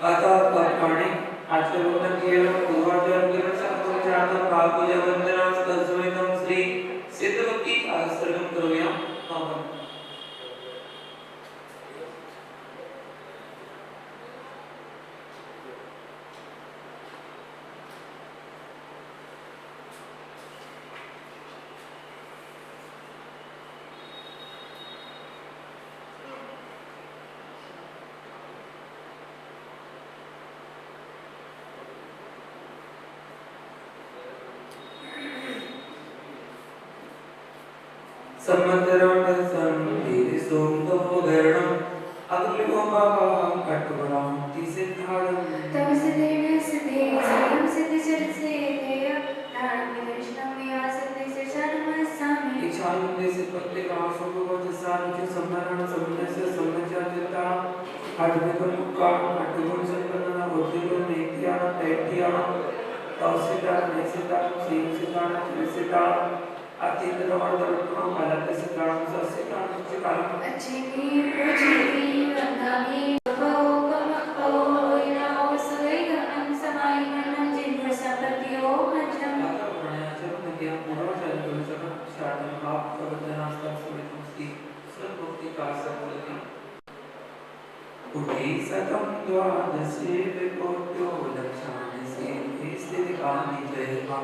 आता कर्मणि आचरणं केवलं पूर्वाचार्येण संपूर्णार्थं पापूजवन्दनं तस्मैतं श्री सिद्धवती आश्रमं करोमि नमः। सम्मतरण संधि सोमदोदरणं अग्निकोपापहं कटुवरं तिसिद्धारं तव सिद्धेन सिद्धे सर्वं सिद्धिचरसेतेय नारायणकृष्णमया सिद्धिचरणमस्सामि इच्छानुदेश प्रत्येकाशुभवचसानुच सम्मरण सम्मनस्य सम्मचाचिता अद्भुतमुक्का अद्भुतसम्पन्ना उद्योगं नेत्यान तैत्यान तौसिता नेसिता सीसिता त्रिसिता अतीतनवर्तनं अलकसिता ससिता चिकालं अच्छी पूजी वंदनामि गमको इनाओ सुवेगनं समायिनं जिन्म सपत्यो मज्जम उठीसतं द्वादशे विकोट्यो लक्षाणि स्थितिकानि जयमा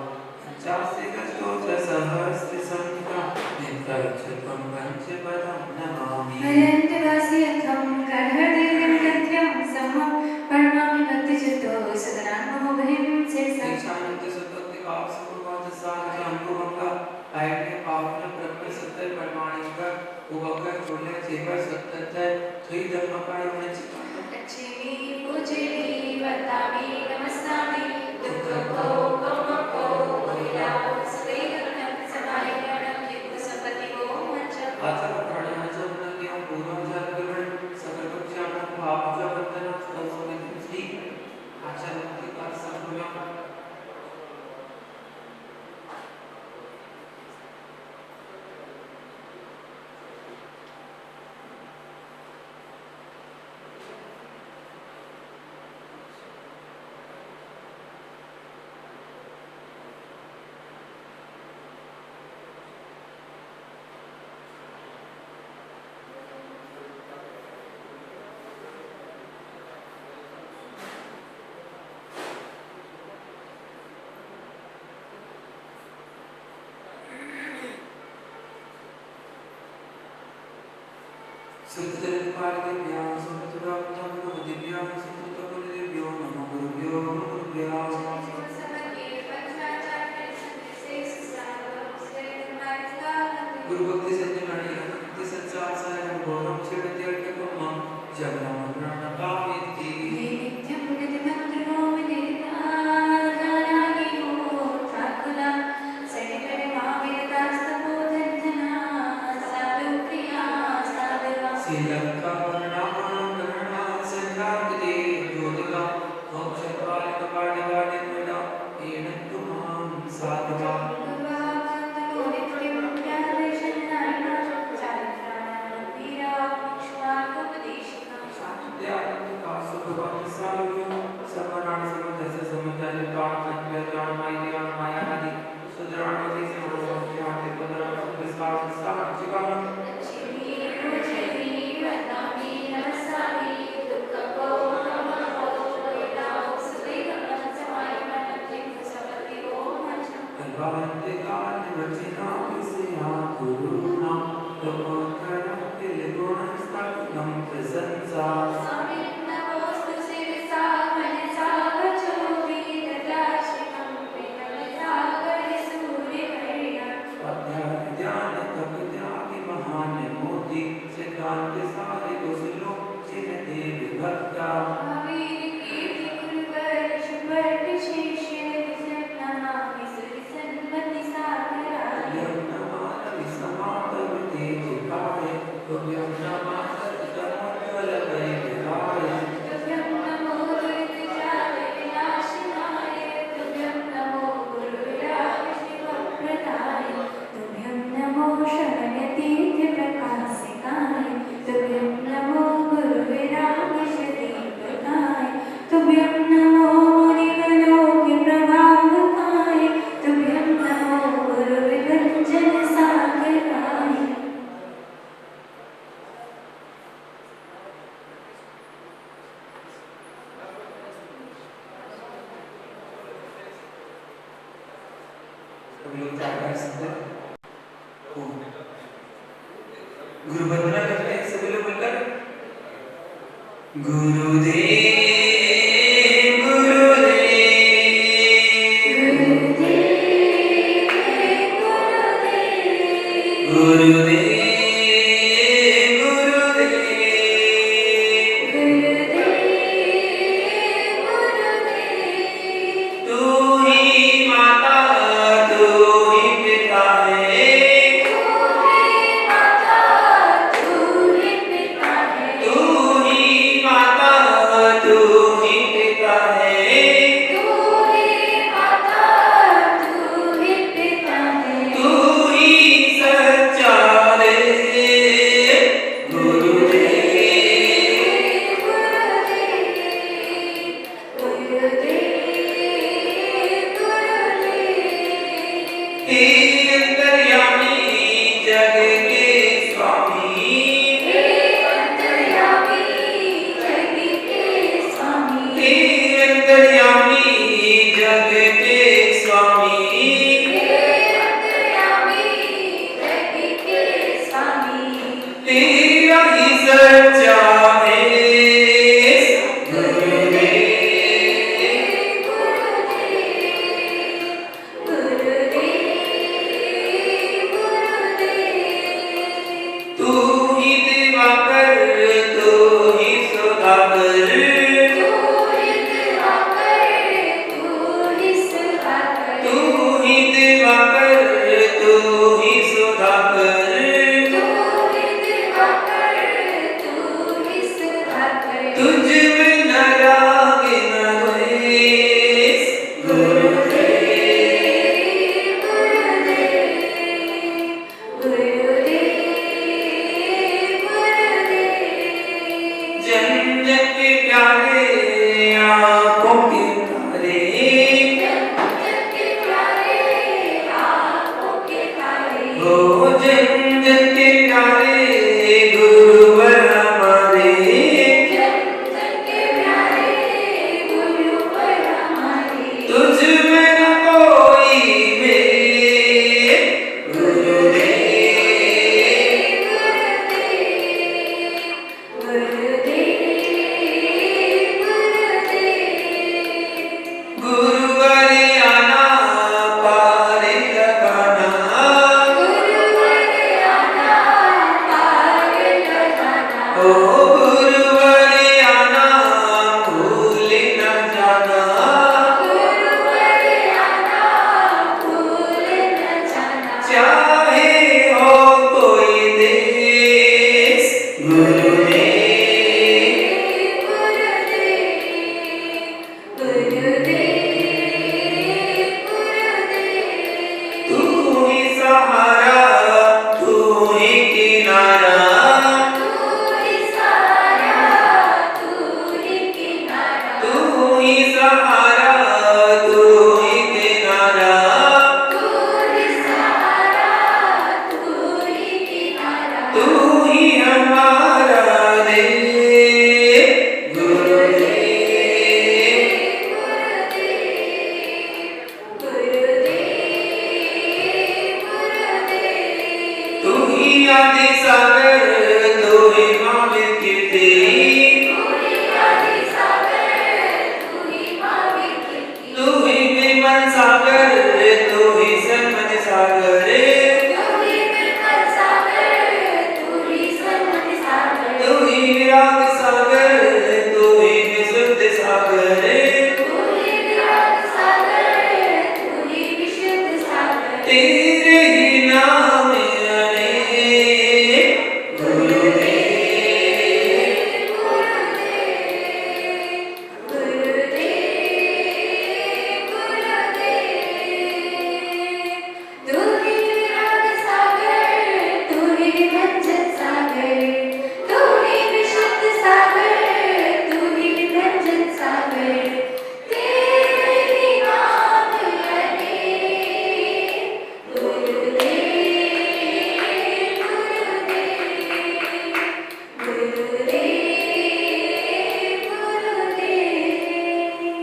चास्य गस्तो च सहस्रसंख्या नित्यक्षतं पञ्चपदं नमामि हयन्त्यवासियथं करहृदयं गत्यं समं प्रणमामि भक्तिचित्तो सदनात्मो बहिं सेसा दीक्षानंद सतत आप सुप्रभात सार जानकुमंगा आयने पावन ब्रह्म सत्य परमाणिका उवकर चोले चेवर सत्य थई धर्मकाय वचिका अच्छी पूजी वंदनामि नमस्सामि दुःखको गमको इनाओ सुवेगनं समायिनं जिन्म सपत्यो मज्जम आचार प्राणायाम के पूर्वाचार के सकल पक्षान भाव वंदना संस्कृति श्री आचार के का संप्रदाय सुतृपादिभ्यां सुतृप्तं दिव्यां सुतृतकुलदेभ्यो नमो गुरुभ्यो गुरु भक्ति संजनानि भक्ति संसार बोधं चिरत्यर्कं जगन्नाथ पाविति नित्यं नित्यमन्त्रो विदितानि हो ठाकुरा सैकरे माविरतास्तपो धन्धना साधु प्रिया साधवा श्रीलंका वर्णामणा संघाते ज्योतिका मोक्षकाल कपाटिकाले त्वया येन तुमां साधवा भगवान् नित्यं ज्ञानवैशन्यायिना चारित्राणां वीरा मोक्षमार्गोपदेशिका त्यागं कासु भगवान् साधु सर्वनाम समजस्य समजाय प्राण संज्ञान माया आदि सुद्राणि से मनोज्ञाते पदरा विस्तार विस्तार चिकाम भगवन्ते काल वचना विषया गुरुना लोककरं तिलगुणस्थापितं प्रशंसा स्वामिन्नमोऽस्तु शिरसा क्या कर सकते हैं? गुरु वंदना करते हैं सभी लोग मिलकर। गुरुदेव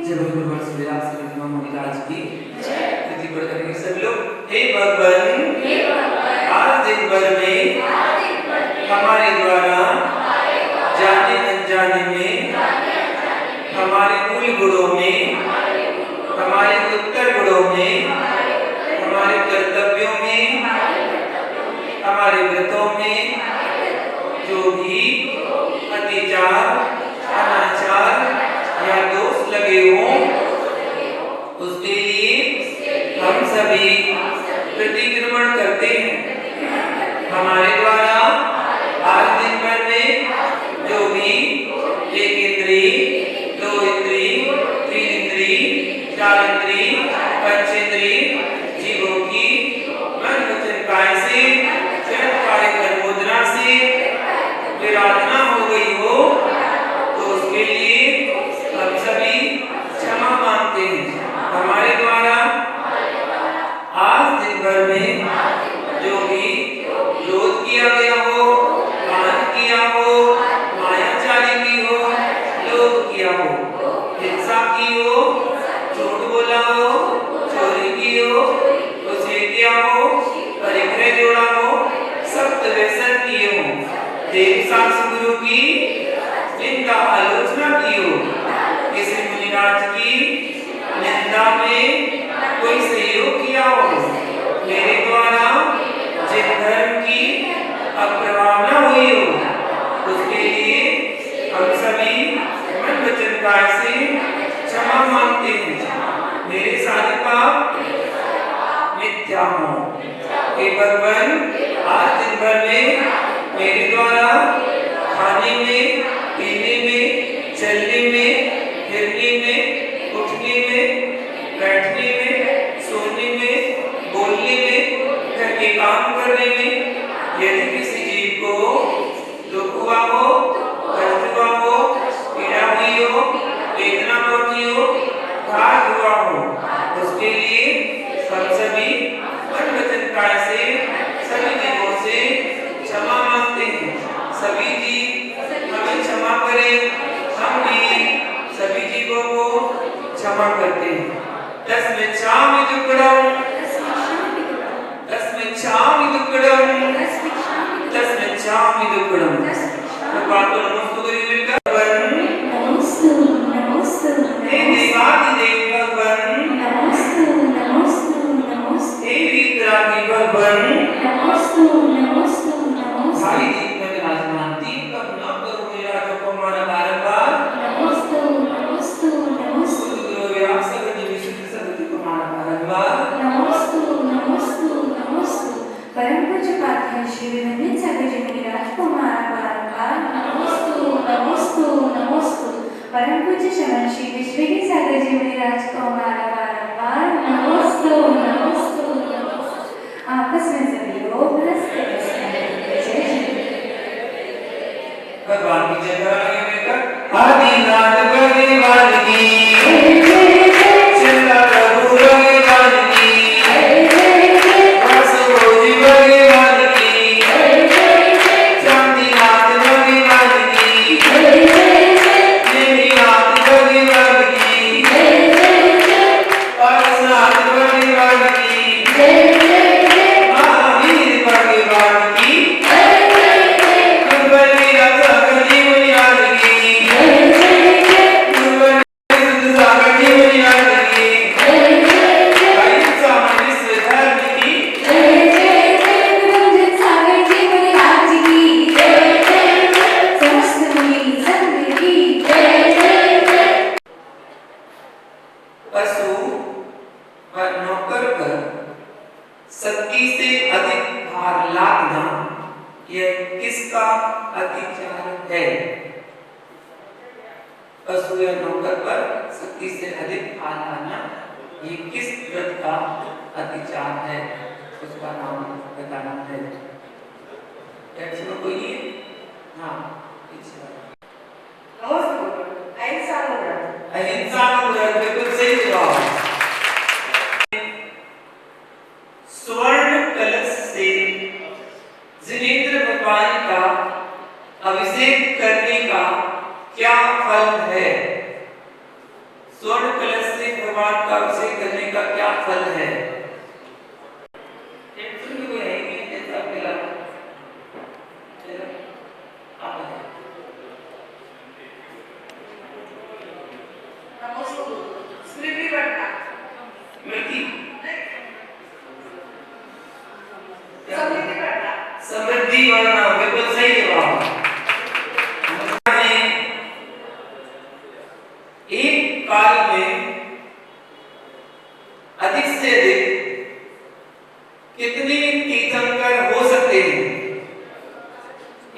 जय गुरु वर्ष विराट श्री मोनिका जी की कृति पर करेंगे सब लोग। हे भगवान, आज दिन भर में हमारे द्वारा जाने अनजाने में हमारे मूल गुणों में, हमारे उत्तर गुणों में, हमारे कर्तव्यों में, हमारे व्रतों में जो भी अतिचार, अनाचार या दोष लगे हों, उसके लिए हम सभी प्रतिक्रमण करते हैं। हमारे द्वारा आज दिन भर में जो भी एक इंद्री, दो इंद्री, तीन इंद्री, चार इंद्री, पंच इंद्री जीवों की मन वचन काय से, काय कर्म मुद्रा से विराधना हो गई हो, तो उसके लिए हम सभी क्षमा मांगते हैं। हमारे द्वारा आज दिन भर में जो भी क्रोध किया गया हो, मान किया हो, मायाचारी की हो, लोभ किया हो, हिंसा की हो, झूठ बोला हो, चोरी की हो, उसे किया हो, परिग्रह जोड़ा हो, सप्त व्यसन किए हो, देव शास्त्र गुरु की निंदा आलोचना की हो, किसी मुनिराज की निंदा में कोई सहयोग किया हो, मेरे द्वारा जिन धर्म की अप्रवाहना हुई हो, उसके लिए हम सभी मन वचन काय से क्षमा मांगते हैं। मेरे सारे पाप मिथ्या हो। हे भगवान, आज दिन भर में मेरे द्वारा खाने में, पीने में, चलने में, फिरने में, उठने में, बैठने में, सोने में, बोलने में, घर के काम करने में यदि किसी जीव को दुख हुआ हो, कष्ट हुआ हो, पीड़ा हुई हो, वेदना पहुंची हो, घात हुआ हो, उसके लिए हम सभी मन वचन काय से सभी जीवों से क्षमा मांगते हैं। सभी जीव हमें क्षमा करें, हम भी सभी जीवों को क्षमा करते हैं। तस्मिच्छामि दुक्कडम्, तस्मिच्छामि दुक्कडम्, तस्मिच्छामि दुक्कडम्। भगवान को नमस्ते करिए मिलकर। नमोस्तु नमोस्तु हे देवादिदेव भगवान, नमोस्तु नमोस्तु नमोस्तु हे वीतरागी भगवान, नमोस्तु नमोस्तु नमोस्तु भाई दीप में विराजमान दीप का न करो मेरा जो हमारा बारंबार नमोस्तु नमोस्तु नमोस्तु सुदूर व्याप सगति विशुद्ध सगति को हमारा बारंबार नमोस्तु नमोस्तु नमोस्तु परम पूज्य पात्र श्री विनम्र सागर जी मेरी राजकुमार बारंबार नमोस्तु नमोस्तु नमोस्तु परम पूज्य शरण श्री विश्वगी सागर जी मेरी राजकुमार बारंबार नमोस्तु नमोस्तु नमोस्तु आपस में सभी लोग हंसते हंसते जय श्री भगवान की जय करेंगे मिलकर। आदिनाथ भगवान की चिंता प्रभु भगवान की, वासुदेव भगवान की, शांतिनाथ भगवान की, नेमिनाथ भगवान की, पारसनाथ भगवान की, महावीर भगवान की, गुरुवरी राजा जीवन याद की, गुरुवरी सिद्ध सागर जीवन याद की, भाई सामने विश्व धर्म की, सागर जी मेरे राज की समस्त मुनि संत की पशु व नौकर पर सत्ती से अधिक भार लादना यह किसका अतिचार है? पशु या नौकर पर सत्ती से अधिक भार लादना ये किस व्रत का अतिचार है? उसका नाम बताना है। टेक्स्ट में कोई है? हाँ, अहिंसा का व्रत बिल्कुल सही जवाब। स्वर्ण कलश से जिनेंद्र भगवान का अभिषेक करने का क्या फल है? स्वर्ण कलश से भगवान का अभिषेक करने का क्या फल है? काल में अधिक से अधिक कितने तीर्थंकर हो सकते हैं?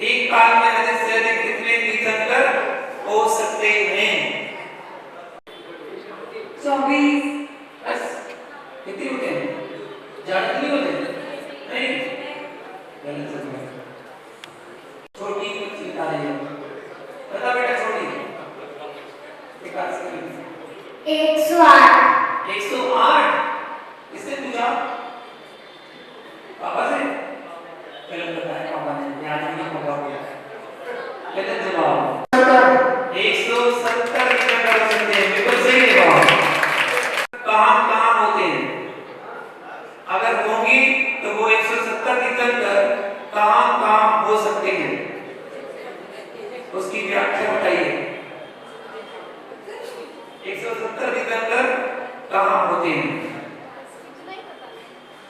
एक काल में अधिक से अधिक कितने तीर्थंकर हो सकते हैं? 24। बस कितने होते हैं? ज्यादा नहीं होते? नहीं, गलत समझ। छोटी कुछ बता रही है, बता बेटा छोटी। 108। 108 किससे पूछा? पापा से? गलत बताया पापा ने, याद नहीं होगा क्या? गलत जवाब। 170 तीर्थंकर हो सकते हैं, बिल्कुल सही जवाब। कहां होते हैं? अगर होंगी तो वो 170 तीर्थंकर कहां हो सकते हैं, उसकी व्याख्या बताइए। 170 तीर्थंकर कहां होते हैं?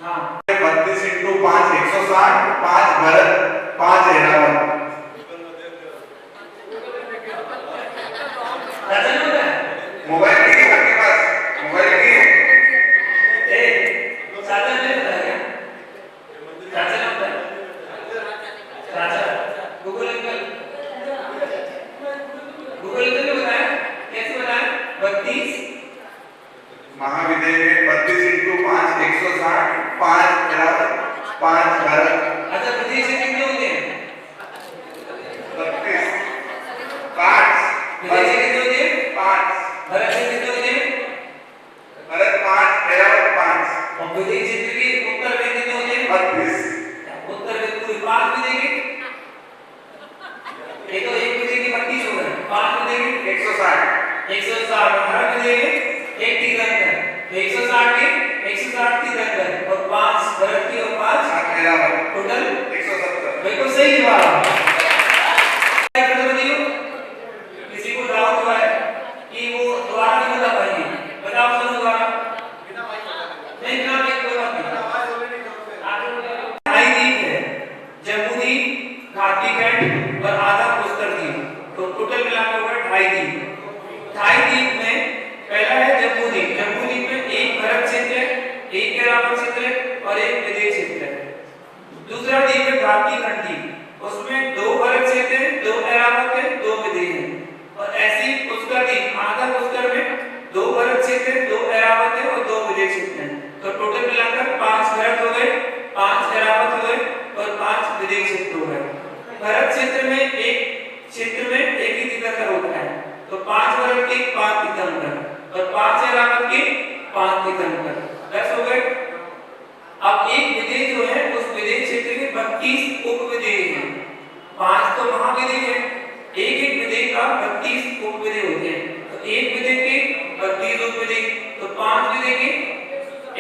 हाँ 32 इंटू 5 160, 5 भरत, 5 ऐरावत। मोबाइल नहीं है आपके पास? मोबाइल नहीं है? चाचा ने बताया क्या? चाचा ने बताया? चाचा गूगल अंकल ने बताया। कैसे बताया? 32 महाविद्यालय में 32 इंटू 5 160, 5 ऐरावत, 5 भरत। अच्छा विदेश से कितने होते हैं? 32 5 विदेश से कितने होते हैं? 5 भरत से कितने होते हैं? भरत 5 ऐरावत 5 और विदेश क्षेत्र के उत्तर में कितने होते हैं? 32 उत्तर में पूरे 5 भी देंगे। ये तो एक भी देंगे 32 हो गए, 5 भी देंगे 160 160 हर भी देंगे एक तीर्थंकर, 160 के 160 तीर्थंकर और 5 भरत की और 5 ऐरावत, टोटल 170। बिल्कुल सही जवाब। किसी को डाउट हुआ है कि वो दोबारा नहीं बता पाएंगे? बताओ सुनो दोबारा। नहीं ना कोई बात नहीं। द्वीप है, जम्बूद्वीप, घाटीखंड और आधा पुष्कर द्वीप, तो टोटल मिलाकर होगा 2.5 द्वीप। 2.5 द्वीप में पहला है जम्बूद्वीप। जम्बूद्वीप में एक भरत क्षेत्र है, एक ऐरावत क्षेत्र है और एक विदेश क्षेत्र है। दूसरा द्वीप है घाटीखंड द्वीप, उसमें 2 भरत क्षेत्र है, 2 ऐरावत है, 2 विदेश है। और ऐसी पुष्कर द्वीप, आधा पुष्कर में 2 भरत क्षेत्र है, 2 ऐरावत है और 2 विदेश क्षेत्र है। तो टोटल मिलाकर 5 भरत हो गए, 5 ऐरावत हो गए और 5 विदेश क्षेत्र हो गए। भरत क्षेत्र में एक क्षेत्र में एक ही तीर्थंकर होता है, तो 5 भरत के 5 तीर्थंकर और 5 ऐरावत के 5 तीर्थंकर, 10 हो गए। अब एक विदेश जो है उस विदेश क्षेत्र के 32 उपविदेश हैं। 5 तो महाविदेश है, एक विदेश का 32 उपविदेश होते हैं। तो एक विदेश के 32 उपविदेश, तो 5 विदेश के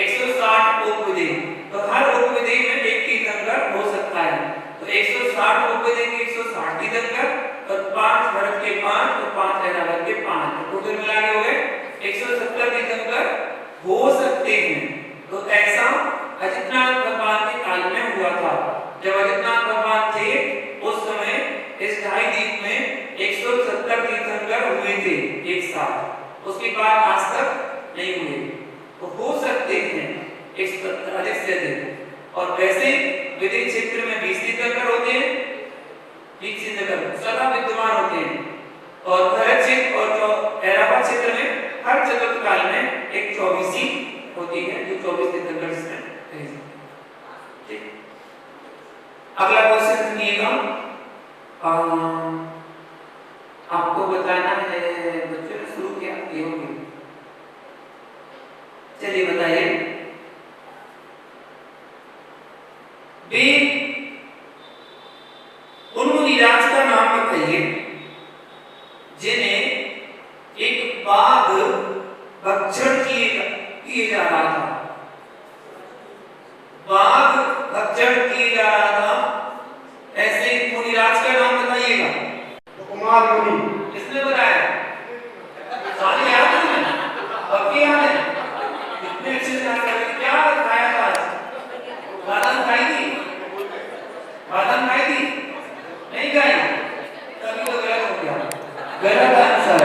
160 उपविदेश। तो हर उपविदेश में एक तीर्थंकर हो सकता है। तो 160 उपविदेश के 160 तीर्थंकर और 5 भरत के 5 और 5 ऐरावत के 5, तो टोटल मिला के हो गए 170 तीर्थंकर हो सकते हैं। तो ऐसा अजितनाथ भगवान के काल में हुआ था। जब अजितनाथ भगवान थे उस समय इस 2.5 द्वीप में 170 तीर्थंकर हुए थे एक साथ, उसके बाद आज तक नहीं हुए। तो हो सकते हैं 170 अधिक से अधिक। और वैसे विदेश क्षेत्र में 20 तीर्थंकर होते हैं, 20 तीर्थंकर सदा विद्यमान होते हैं। और भरत क्षेत्र और ऐरावत क्षेत्र में हर चतुर्थ काल में एक 24 होती है, जो 24 तीर्थंकर इसमें। ठीक, अगला क्वेश्चन सुनिएगा। आपको बताना है, बच्चों ने शुरू किया ये होगी, चलिए बताइए। उन मुनिराज का नाम बताइए जिन्हें एक बाघ भक्षण किए जा रहा था। बाघ भक्षण किए जा रहा था, ऐसे मुनिराज का नाम बताइएगा। कुमार मुनि। किसने बताया? सारे याद है ना? पक्के याद है? कितने अच्छे से याद कर रहे हैं। क्या खाया था आज? बादाम खाई थी? बादाम खाई थी? नहीं खाई? तभी तो गलत हो गया, गलत आंसर।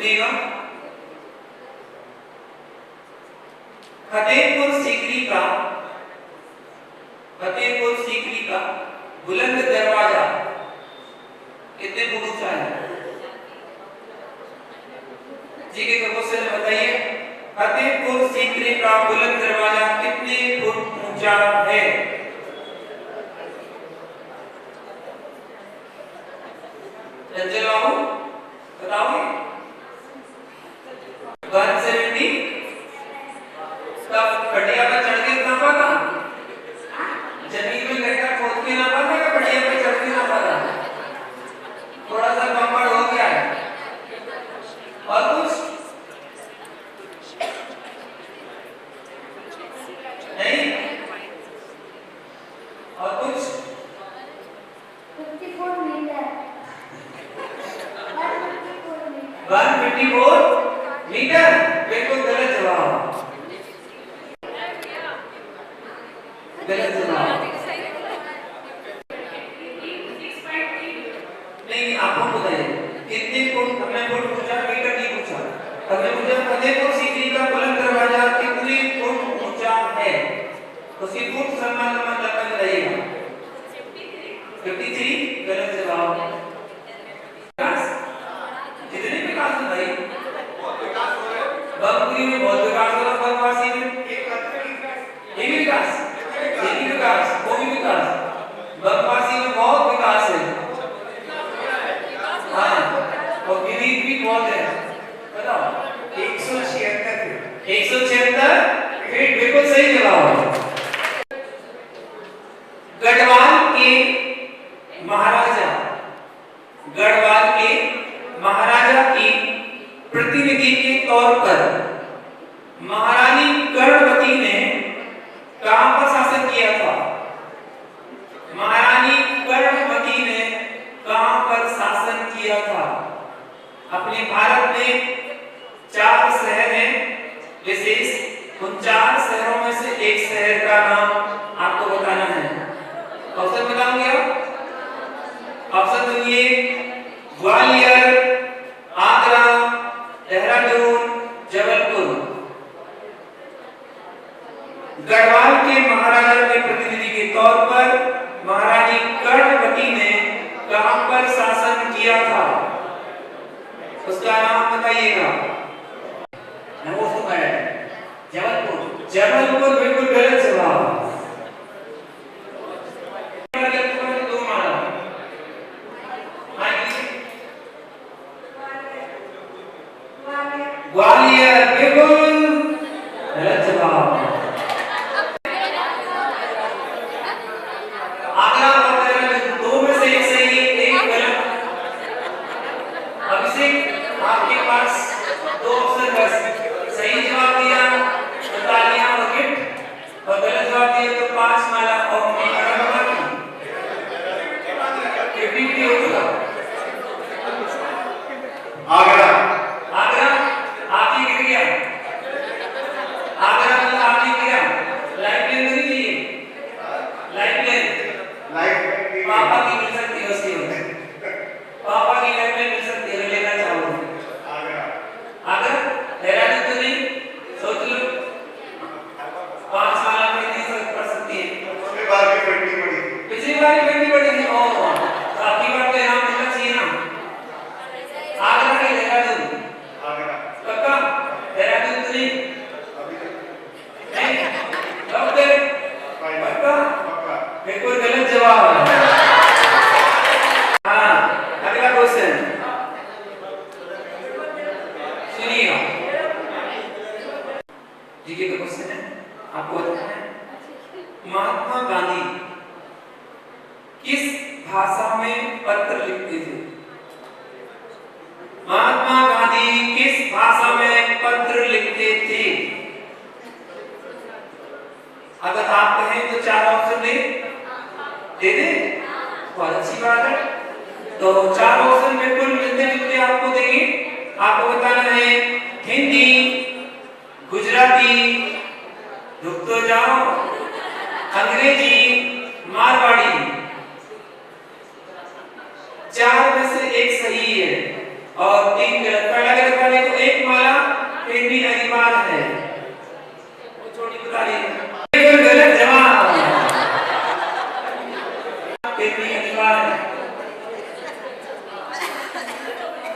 सुनिएगा, फतेहपुर सीकरी का बुलंद दरवाजा कितने फुट ऊंचा है? जी के क्वेश्चन बताइए, फतेहपुर सीकरी का बुलंद दरवाजा कितने फुट ऊंचा है? चंचल बाबू बताओगे? 170। तब खटिया पे चढ़ के नापा था, जमीन में गड्ढा खोद के नापा था या खटिया पे चढ़ के नापा था? थोड़ा सा गड़बड़ हो गया है। और कुछ नहीं? और कुछ? 54 मीटर। 154 मीटर। बिल्कुल गलत जवाब, गलत जवाब। नहीं, आपको बताइए कितने फुट? हमने फुट पूछा, मीटर नहीं पूछा। हमने पूछा फतेहपुर सीकरी का बुलंद दरवाजा कितने फुट ऊंचा है, तो उसी फुट सम्मान लगा बताइएगा। 53 गलत जवाब। विकास कितने विकास है भाई? बमपुरी में बहुत विकास हो रहा, बनवासी में ये भी विकास, ये भी विकास, वो भी विकास। बनवासी में बहुत विकास है, हाँ, और विनीत भी बहुत है। बताओ 176 फीट बिल्कुल सही जवाब। गढ़वाल के महाराजा की प्रतिनिधि के तौर पर महारानी कर्णवती ने कहां पर शासन किया था? महारानी कर्णवती ने कहां पर शासन किया था? अपने भारत में 4 शहर हैं विशेष, उन 4 शहरों में से एक शहर का नाम आपको बताना है। ऑप्शन बताऊंगी आप? ऑप्शन सुनिए, ग्वालियर, आगरा, देहरादून, जबलपुर। गढ़वाल के महाराजा के प्रतिनिधि के तौर पर महारानी कर्णवती ने कहां पर शासन किया था? उसका नाम बताइएगा। जबलपुर। जबलपुर बिल्कुल गलत जवाब। ग्वालियर बिल्कुल गलत जवाब। आगरा और देहरादून, 2 में से एक सही, एक गलत। अभिषेक आपके पास 2 ऑप्शन बस, सही जवाब दिया तो तालियां और गिफ्ट, और गलत जवाब दिया तो 5 माला और हो चुका। आगरा आपकी गिर गया, आगरा मतलब आपकी गिरा। लाइफ लेन नहीं चाहिए, लाइफ लेन पापा की मिल सकती है, उसकी पापा की लाइफ लेन मिल सकती है, लेना चाहोगे? आगरा देहरादून तो नहीं, सोच लो 5 साल में नहीं पढ़ सकती है। पिछली बार भी पढ़ी थी। तो आपकी बार तो यहाँ मिलना चाहिए ना। आगरा के देहरादून पक्का? देहरादून तो नहीं? नहीं? पक्का? बिल्कुल गलत जवाब। हाँ, अगला क्वेश्चन सुनिएगा। जीके का क्वेश्चन है, आपको बताना है महात्मा गांधी किस भाषा में पत्र लिखते थे? महात्मा गांधी किस भाषा में पत्र लिखते थे? अगर आप कहें तो 4 ऑप्शन दे दे, बहुत अच्छी बात है। तो 4 ऑप्शन बिल्कुल मिलते जुलते आपको देंगे। आपको बताना है हिंदी, गुजराती, रुक तो जाओ, अंग्रेजी, मारवाड़ी। 4 में से एक सही है और 3 गलत। पहला गलत वाले पेटी अनिवार्य है। वो छोटी बता रही है। बिल्कुल गलत जवाब। पेटी अनिवार्य है।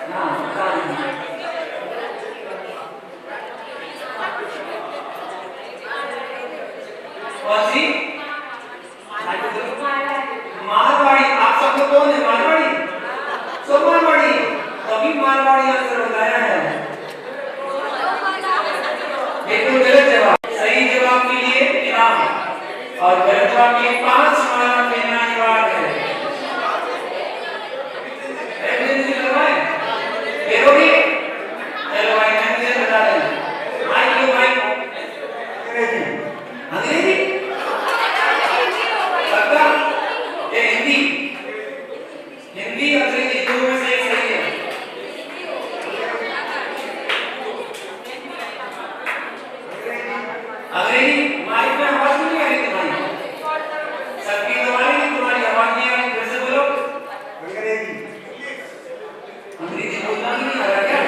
हाँ, बता रही है। कौन सी? मारवाड़ी। आप सब लोग कौन है? मारवाड़ी? सब मारवाड़ी। तभी मारवाड़ी आंसर बताया है। बिल्कुल गलत जवाब। सही जवाब के लिए इनाम और गलत जवाब के लिए 5 माला पहनना अनिवार्य है। देखोगे? चलो भाई मैं मुझे बता दूं। माइक लो माइक। अंग्रेजी? पक्का? ये हिंदी? हिंदी अंग्रेजी दो में से एक सही है। अंग्रेजी माइक में आवाज नहीं आ रही तुम्हारी। सबकी तुम्हारी तुम्हारी आवाज नहीं आ रही। फिर से बोलो। अंग्रेजी। अंग्रेजी बोलना नहीं आ रहा क्या?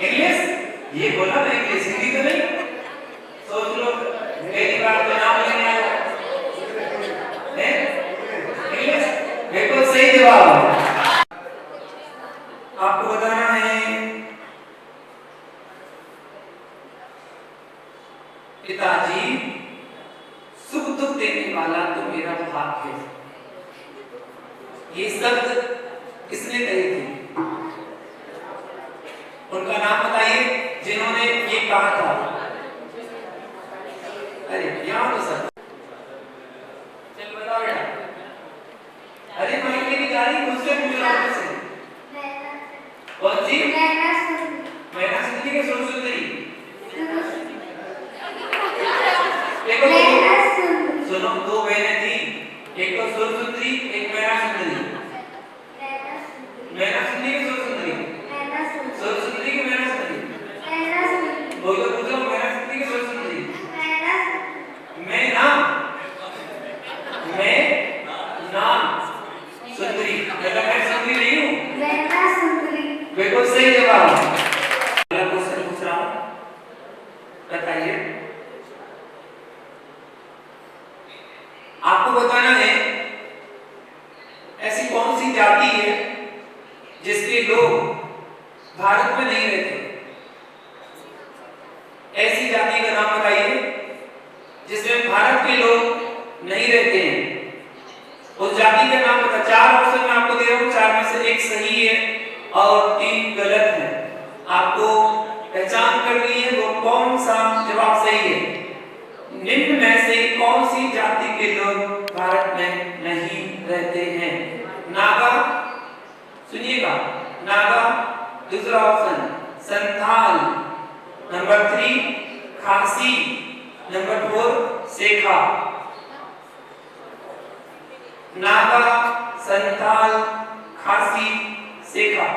इंग्लिश? ये बोला ना इंग्लिश, हिंदी तो नहीं। सोच लो पहली बार तो नाम लेने आए हैं। इंग्लिश? बिल्कुल सही जवाब। आपको बताना है पिताजी सुख दुख देने वाला तो मेरा भाग है। ये शब्द किसने कहे थे? उनका नाम बताइए जिन्होंने ये कहा था। अरे यहाँ तो सर चल बताओ बेटा। अरे माइक लेके जा रही मुझसे पूछ रहा हूँ से। कौन सी? मैना सुंदरी के सुर सुंदरी। देखो सुनो दो बहनें थी, एक तो सुर सुंदरी एक मैना सुंदरी। मैना सुंदरी के सुर सुंदरी। सुर सुंदरी के मैना सुंदरी। वो तो पूछ रहा हूँ मैना सुंदरी के सुर सुंदरी। मैं नाम सुंदरी मतलब मैं सुंदरी नहीं हूँ। बिल्कुल सही जवाब। अगला क्वेश्चन पूछ रहा हूँ, बताइए। आपको बताना है ऐसी कौन सी जाति है जिसके लोग भारत में नहीं रहते। ऐसी जाति का नाम बताइए जिसमें भारत के लोग नहीं रहते हैं। उस जाति का नाम बता। 4 ऑप्शन मैं आपको दे रहा हूँ, 4 में से एक सही है और 3 गलत है। आपको पहचान करनी है वो कौन सा जवाब सही है। निम्न में से कौन सी जाति के लोग भारत में नहीं रहते हैं? नागा, सुनिएगा, नागा दूसरा ऑप्शन, संथाल नंबर 3, खासी नंबर 4, शेखा। नागा, संथाल, खासी, शेखा,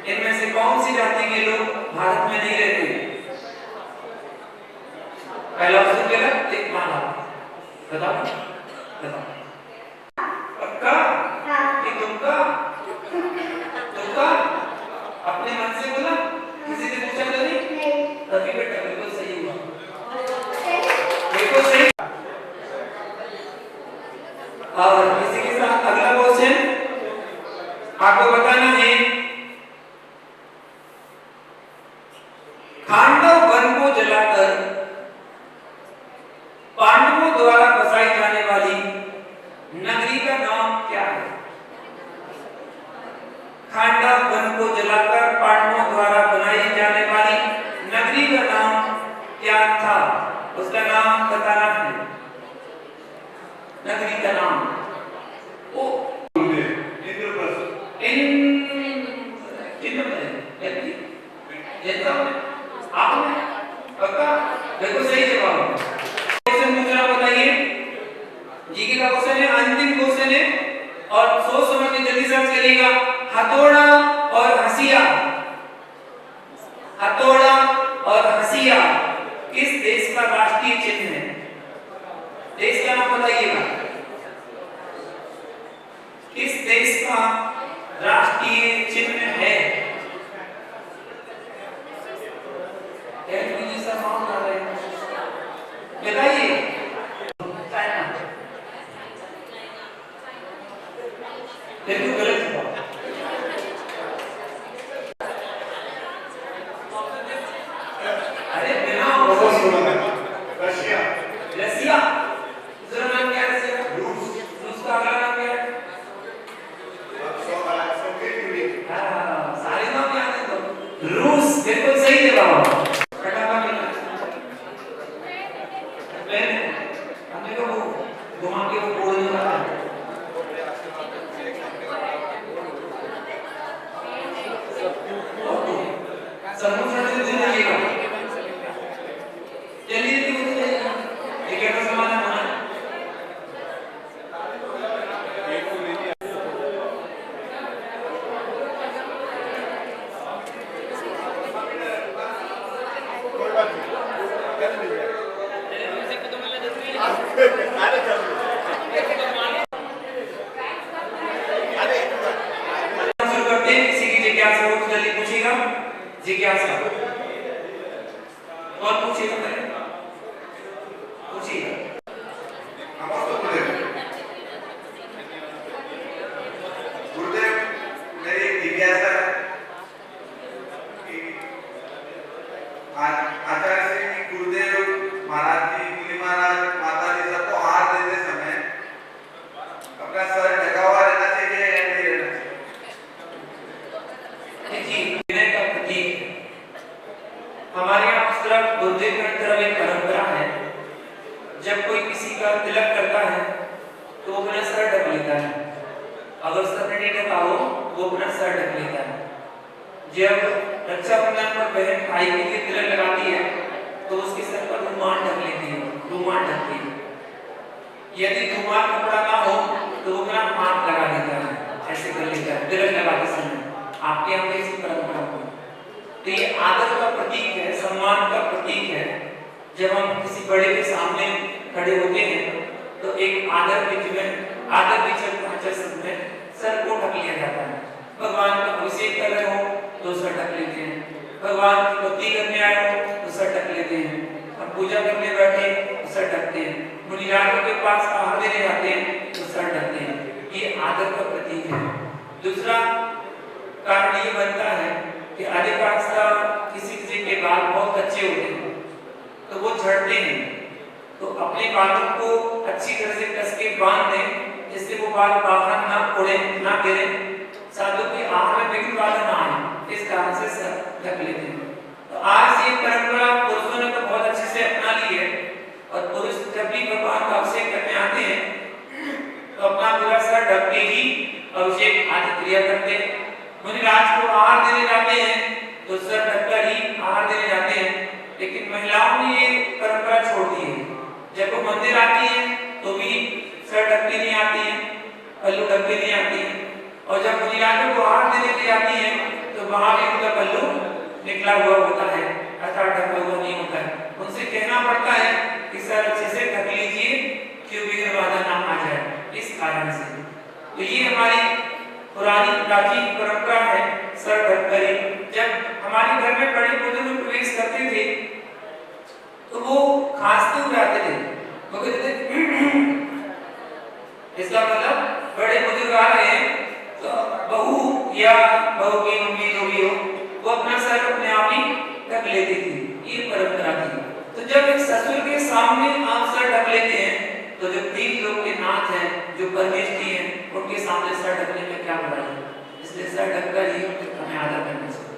इनमें से कौन सी जाति के लोग भारत में नहीं रहते? पहला ऑप्शन गलत, एक माना। बताओ बताओ। पक्का? ये तुमका? तुमका? अपने मन से बोला? किसी से पूछा तो नहीं? तभी बेटा बिल्कुल सही हुआ। बिल्कुल सही। और इसी के साथ अगला क्वेश्चन आपको बताना है। खांडव वन को जलाकर पांडवों द्वारा बसाई जाने वाली नगरी का नाम क्या है? खांडव वन को जलाकर पांडवों द्वारा बनाई जाने वाली नगरी का नाम क्या था? उसका नाम बताना है। नगरी का नाम ओ इंद्रप्रस्थ। आपने पक्का? बिल्कुल सही जवाब। क्वेश्चन दूसरा बताइए। जीके का क्वेश्चन है, अंतिम क्वेश्चन है और सोच समझ के जल्दी सर्च करिएगा। हथौड़ा और हंसिया, हथौड़ा और हंसिया किस देश का राष्ट्रीय चिन्ह है? देश का नाम बताइएगा। किस देश का राष्ट्रीय चिन्ह है? रशिया रसिया, दूसरा नाम क्या है रसिया? रूस का अगला नाम क्या है? Soviet union. हाँ, सारे नाम याद है तो। रूस बिल्कुल सही जवाब। फटाफट निकल। हमने को घुमा के वो बोल नहीं रहा है। समुद्र से दूर जाइएगा। चलिए दूर जाइएगा। ये कैसा समाधान होना? शुरू करते हैं। किसी की जिज्ञासा हो तो जल्दी पूछिएगा। जिज्ञासा कौन पूछेगा? पहले पूछिए। गुरुदेव, मेरी जिज्ञासा है कि आचार्य श्री गुरुदेव महाराज जी, मुनि महाराज, माता जी सबको हाथ देते समय अपना सर ढका हुआ रहना चाहिए या नहीं रहना चाहिए? जी, विनय का प्रतीक है। हमारे यहाँ उस तरफ बुद्धिज्म की तरफ एक परंपरा है, जब कोई किसी का तिलक करता है तो वो अपना सर ढक लेता है। अगर सर नहीं ढका हो वो अपना सर ढक लेता है। जब रक्षाबंधन पर बहन भाई के लिए तिलक लगाती है तो उसके सर पर रुमाल ढक लेती है, रुमाल ढकती है। यदि रुमाल कपड़ा ना हो तो वो अपना हाथ लगा देता है, ऐसे कर लेता है तिलक लगाते समय। आपके यहाँ ऐसी परंपरा होती है। तो ये आदर का प्रतीक है, सम्मान का प्रतीक है। जब हम किसी बड़े के सामने खड़े होते हैं तो एक आदर विचर में सर को ढक लिया जाता है। भगवान का अभिषेक कर रहे हो तो सर ढक लेते हैं, भगवान की भक्ति करने आए हो तो सर ढक लेते हैं, हम पूजा करने बैठे तो सर ढकते हैं, मुनिराजों के पास आहार देने जाते हैं तो सर ढकते हैं। ये आदर का प्रतीक है। दूसरा कारण ये बनता है कि अधिकांशतः किसी के बाल बहुत अच्छे होते हैं तो वो झड़ते हैं, तो अपने बालों को अच्छी तरह से कस के बांध दें जिससे वो बाल बाहर ना उड़े, ना गिरे, साधु के आहार में बिल्कुल बाधा ना आए। इस कारण से सर ढक लेते हैं। तो आज ये परंपरा पुरुषों ने तो बहुत अच्छे से अपना ली है, और पुरुष जब भी भगवान का अभिषेक करने आते हैं तो अपना पूरा सर ढक के ही अभिषेक आदि क्रिया करते हैं। मुनिराज को आहार देने जाते हैं तो सर ढककर ही आहार देने जाते हैं। लेकिन महिलाओं ने ये परंपरा छोड़ दी है। जब वो मंदिर आती है तो भी सर ढक के नहीं आती है, पल्लू ढक के नहीं आती है, और जब मुनिराजों को आहार देने के लिए आती है तो वहां भी उनका पल्लू निकला हुआ होता है, अर्थात ढका हुआ नहीं होता है। उनसे कहना पड़ता है कि सर अच्छे से ढक लीजिए क्यों विघ्न बाधा ना आ जाए, इस कारण से। तो ये हमारी पुरानी प्राचीन परंपरा है, सर ढककर ही। जब हमारे घर में बड़े बुजुर्ग प्रवेश करते थे तो वो खांसते हुए आते थे, वो कहते थे इसका मतलब बड़े बुजुर्ग आ रहे हैं, तो बहू या बहू की मम्मी जो भी हो वो अपना सर अपने आप ही ढक लेती थी, ये परंपरा थी। तो जब एक ससुर के सामने आप सर ढक लेते हैं तो जो 3 लोग के नाथ हैं, जो परमेष्ठी हैं, उनके सामने सर ढकने में क्या बुराई है? इसलिए सर ढककर ही हमें आदर करना चाहिए।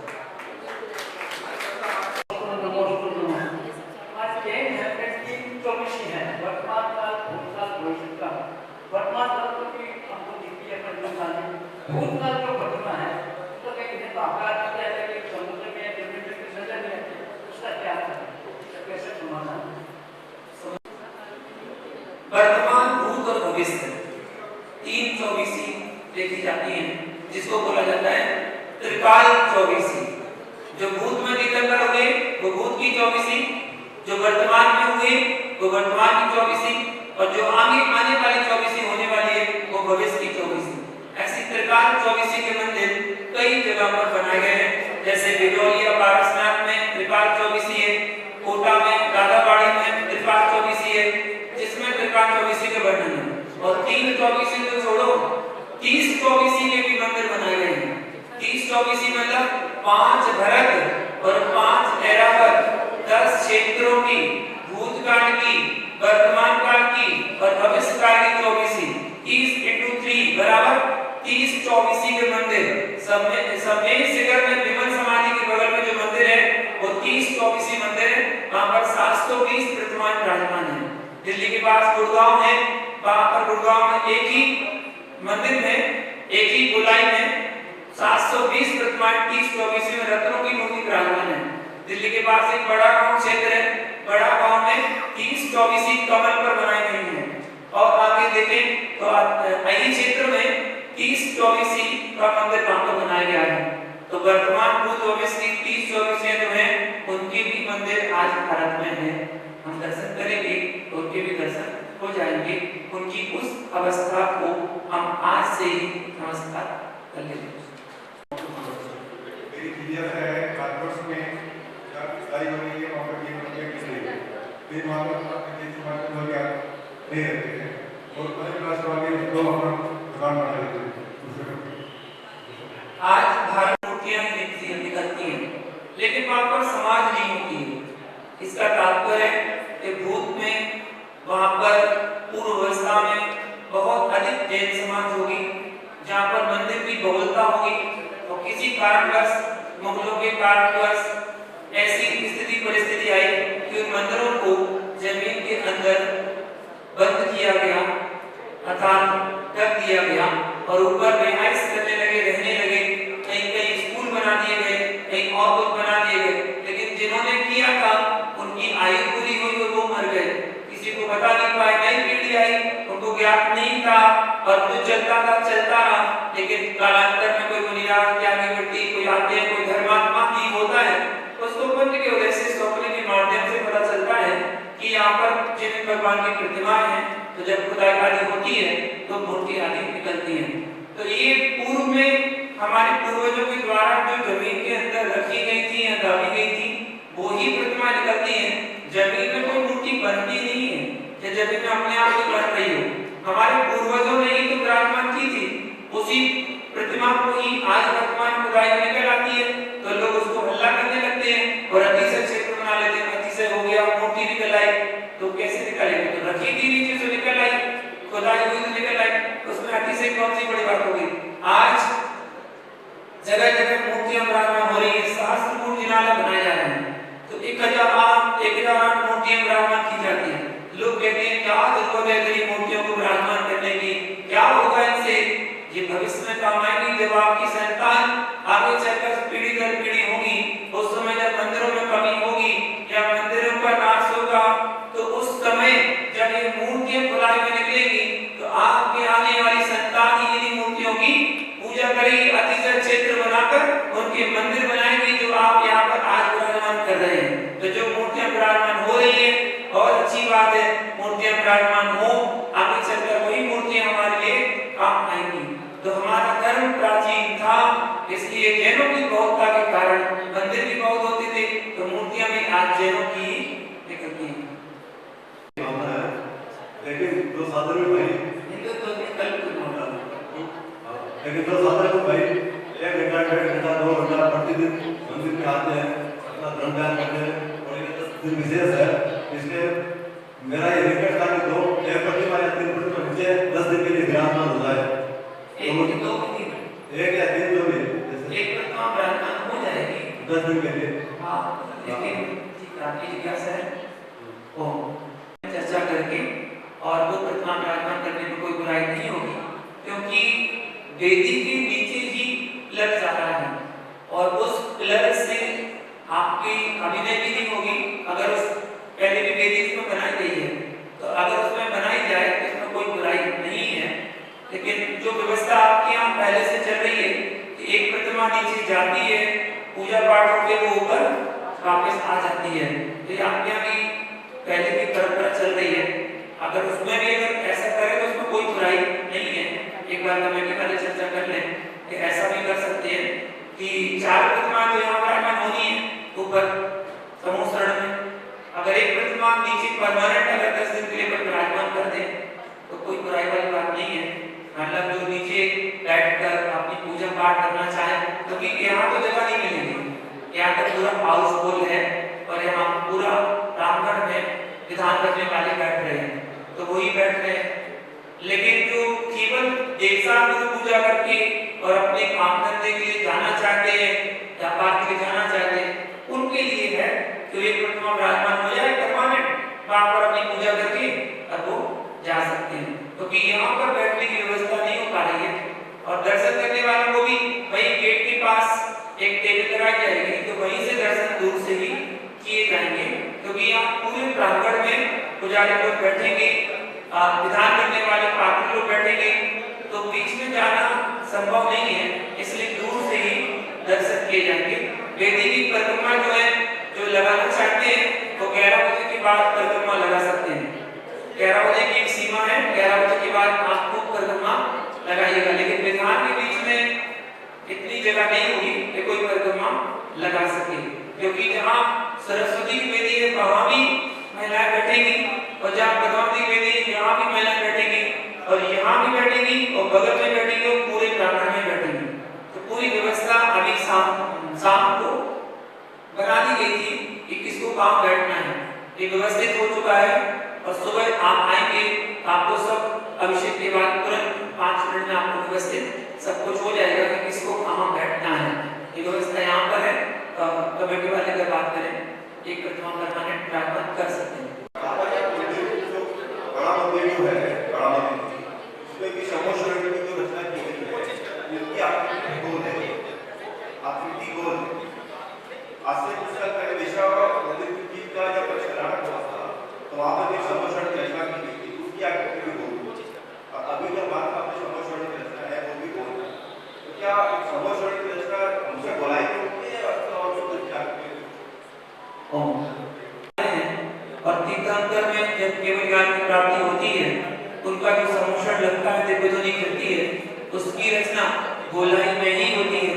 वर्तमान काल की हमको दिखती है भूतकाल जो घटना है तो एक आकार क्या है कि समुद्र में जमीन पे नजर नहीं आती, उसका क्या है, कैसे समाधान? वर्तमान, भूत और भविष्य 3 चौबीसी देखी जाती हैं, जिसको बोला जाता है त्रिकाल चौबीसी। जो भूत में तीर्थंकर हुए वो भूत की चौबीसी, जो वर्तमान में हुए वो वर्तमान की चौबीसी, और जो आगे आने वाली चौबीसी होने वाली है वो भविष्य की चौबीसी। ऐसी त्रिकाल चौबीसी के मंदिर कई जगह पर बनाए गए हैं, जैसे बिजौलिया पारसनाथ में त्रिकाल चौबीसी है, कोटा में दादाबाड़ी में त्रिकाल चौबीसी है, जिसमें त्रिकाल चौबीसी के वर्णन है। और 3 चौबीसी तो छोड़ो, 30 चौबीसी के भी मंदिर बनाए गए हैं। 30 चौबीसी मतलब 5 भरत और 5 ऐरावत, 10 क्षेत्रों की 30 चौबीसी मंदिर है, वहां पर 720 प्रतिमाएं विराजमान है। दिल्ली के पास गुड़गांव है, वहां पर गुड़गांव में एक ही मंदिर में, एक ही गोलाई में 720 प्रतिमाएं 30 चौबीसी में रत्नों की मूर्ति विराजमान है। दिल्ली के पास एक बड़ा गांव क्षेत्र है, बड़ा गांव में 30 चौबीसी कमल पर बनाई गई है। और आगे देखें तो अही क्षेत्र में 30 चौबीसी का मंदिर वहां पर बनाया गया है। तो वर्तमान भूत चौबीसी 30 चौबीसी जो है उनके भी मंदिर आज भारत में है। हम दर्शन करेंगे तो उनके भी दर्शन हो जाएंगे। उनकी उस अवस्था को हम आज से ही नमस्कार कर लेंगे। मेरी क्लियर है भारतवर्ष में जब सारी बनी है वहाँ पर ये मंदिर किसी फिर वहाँ पर अपने देश में लोग यार नहीं रहते हैं और बड़े क्लास वाले लोग अपना दुकान बना लेते हैं। आज भारत मूर्तियां निकलती हैं, लेकिन वहाँ पर समाज नहीं होती है। इसका तात्पर्य कि भूत में वहाँ पर पूर्व अवस्था में बहुत अधिक जैन समाज होगी, जहाँ पर मंदिर की बहुलता होगी और किसी कारणवश मुगलों के कारणवश ऐसी स्थिति परिस्थिति आई कि उन मंदिरों को जमीन के अंदर बंद किया गया, अर्थात ढक दिया गया और ऊपर रिहाइश करने लगे, रहने लगे। कहीं कहीं स्कूल बना दिए गए, कहीं और कुछ बना दिए गए, लेकिन जिन्होंने किया था उनकी आयु पूरी हुई और वो मर गए। किसी को बता नहीं पाए, नई पीढ़ी आई, उनको ज्ञात नहीं था और जो चलता था चलता रहा। लेकिन कालांतर में कोई मुनिराज त्यागी व्यक्ति कोई आते हैं, कोई धर्मात्मा की होता है, उसको पुण्य के उदय से स्वप्न के माध्यम से पता चलता है कि यहाँ पर जिन भगवान की प्रतिमाएं हैं, तो जब खुदाई आदि होती है तो मूर्ति आदि निकलती है। तो ये पूर्व में हमारे पूर्वजों के द्वारा जो जमीन के अंदर रखी गई थी या दाबी गई थी वो ही प्रतिमा निकलती है। जमीन में कोई मूर्ति बनती नहीं है कि जमीन में अपने आप ही बन रही हो। हमारे पूर्वजों ने ही तो विराजमान की थी, उसी प्रतिमा को ही आज वर्तमान खुदाई में निकल आती है। तो लोग उसको हल्ला करने लगते हैं और अतिशय क्षेत्र बना लेते हैं। अतिशय हो गया, मूर्ति निकल आई, तो कैसे निकलेगी? तो रखी थी नीचे से निकल आई, खुदाई हुई तो निकल आई, उसमें अतिशय कौन सी बड़ी बात हो गई? आज जगह जगह मूर्तियां विराजमान हो रही है, शास्त्र मूर्ति नाला बनाए जा रहे हैं। तो 1008 मूर्तियां विराजमान की जाती है। लोग कहते हैं क्या जरूरत है इतनी मूर्तियों को विराजमान करने की, क्या होगा इनसे? ये भविष्य में काम आएगी जब आपकी संतान आगे चलकर पीढ़ी दर पीढ़ी होगी, उस समय जब मंदिरों में कमी होगी या मंदिरों का नाश होगा, तो उस समय जब ये मूर्तियां खुदाई में निकलेगी तो आपके आने वाली संतान ही इन्हीं मूर्तियों की पूजा करेगी, अतिशय क्षेत्र बनाकर उनके मंदिर बनाएगी जो आप यहाँ पर आज विराजमान कर रहे हैं। तो जो मूर्तियां विराजमान हो रही है और अच्छी बात है, मूर्तियां विराजमान हो, आगे चलकर वही मूर्तियां हमारे लिए काम आएंगी। तो हमारा धर्म प्राचीन था, इसलिए जैनों की बहुलता के कारण मंदिर भी बहुत होते थे, तो मूर्तियां भी आज जैनों की निकलती हैं। लेकिन जो साधन में भाई हिंदुत्व के कल्प होता है, लेकिन जो साधन में भाई 1 घंटा 1.5 घंटा 2 घंटा प्रतिदिन मंदिर में आते हैं, अपना धर्म ध्यान करते हैं और ये 10 दिन विशेष है। इसलिए मेरा ये रिक्वेस्ट था कि 1 प्रतिमा या 3 प्रतिमा नीचे 10 दिन के लिए विराजमान हो जाए। एक दो दिन, 1 या 3 जो भी एक प्रतिमा विराजमान हो जाएगी 10 दिन के लिए। हाँ, लेकिन ठीक आपकी जिज्ञासा है वो चर्चा करके और वो प्रतिमा विराजमान करने में कोई बुराई नहीं होगी, क्योंकि वेदी के नीचे ही लग जा रहा है और उस पिलर से आपकी अभिनय भी नहीं होगी। अगर उस पहले भी वेदी इसमें बनाई गई है, तो अगर उसमें बनाई जाए तो इसमें कोई बुराई नहीं है। लेकिन जो व्यवस्था आपके यहाँ पहले से चल रही है कि एक प्रतिमा नीचे जाती है, पूजा पाठ होकर वो ऊपर वापस आ जाती है, तो ये आपके यहाँ भी पहले की परंपरा चल रही है। अगर उसमें भी अगर ऐसा करें तो उसमें कोई बुराई नहीं है। एक बार कमेटी वाले चर्चा कर लें कि ऐसा भी कर सकते हैं कि 4 प्रतिमा तो यहाँ विराजमान होनी है ऊपर समूह शरण में। अगर एक प्रतिमा नीचे परमानेंट अगर 10 दिन के लिए विराजमान कर दे तो कोई बुराई वाली बात नहीं है। मतलब जो नीचे बैठकर अपनी पूजा पाठ करना चाहे, क्योंकि यहाँ तो जगह नहीं मिलेगी, यहाँ तो पूरा हाउसफुल है और यहाँ पूरा रामगढ़ में विधान करने वाले बैठ रहे हैं, तो वही बैठ रहे हैं। लेकिन जो केवल एक साथ पूजा करके और अपने काम धंधे के लिए जाना चाहते हैं, व्यापार के लिए जाना चाहते हैं, उनके लिए है तो एक प्रतिमा विराजमान हो जाए परमानेंट, वहां पर अपनी पूजा करके और वो जा सकते हैं, क्योंकि यहाँ पर बैठने की व्यवस्था नहीं हो पा रही है। और दर्शन करने वालों को भी वही गेट के पास एक टेबल लगाई जाएगी, तो वहीं से दर्शन दूर से ही किए जाएंगे, क्योंकि यहाँ पूरे प्रांगण में पुजारी लोग बैठेंगे, विधान करने वाले पात्र लोग बैठेंगे, तो बीच में जाना संभव नहीं है, इसलिए दूर से ही दर्शन किए जाएंगे। वेदी की परिक्रमा जो है, जो लगाना चाहते हैं वो 11 बजे के बाद परिक्रमा लगा सकते हैं। 11 बजे की एक सीमा है, 11 बजे के बाद आप खूब परिक्रमा लगाइएगा, लेकिन विधान के बीच में इतनी जगह नहीं होगी कि कोई परिक्रमा लगा सके, क्योंकि जहाँ सरस्वती की वेदी है वहाँ भी महिलाएं बैठेंगी, और जहाँ पद्मावती की वेदी है यहाँ भी महिलाएं बैठेंगी, और यहाँ भी बैठेंगी, और बगल में बैठेंगी, और पूरे प्रांगण में बैठेंगी। तो पूरी व्यवस्था अभी शाम को बना दी गई थी कि किसको कहाँ बैठना है, ये व्यवस्थित हो चुका है। और सुबह आप आएंगे, आपको सब अभिषेक के बाद तुरंत 5 मिनट में आपको व्यवस्थित सब कुछ हो जाएगा कि किसको कहाँ बैठना है। ये व्यवस्था यहाँ पर है, कमेटी वाले अगर बात करें एक प्रतिमा परमानेंट विराजमान कर सकते हैं। बड़ा मंदिर जो है, बड़ा मंदिर उसमें भी समोश्वर की जो रचना की गई है, इसकी आकृति गोल है, आकृति गोल है। आज से कुछ साल पहले दिशा मंदिर की का जब परिचालन हुआ था, तो वहाँ पर एक समोश्वर की रचना की गई थी, उसकी आकृति भी गोल है, और अभी जो बात आपने समोश्वर की रचना है वो भी गोल है। तो क्या समोश्वर की रचना हमसे गोलाई की होती है और कुछ आकृति? और तीर्थंकर में जब केवल ज्ञान की प्राप्ति होती है, उनका जो समोषण लगता है, दिव्यध्वनि करती है, उसकी रचना गोलाई में ही होती है,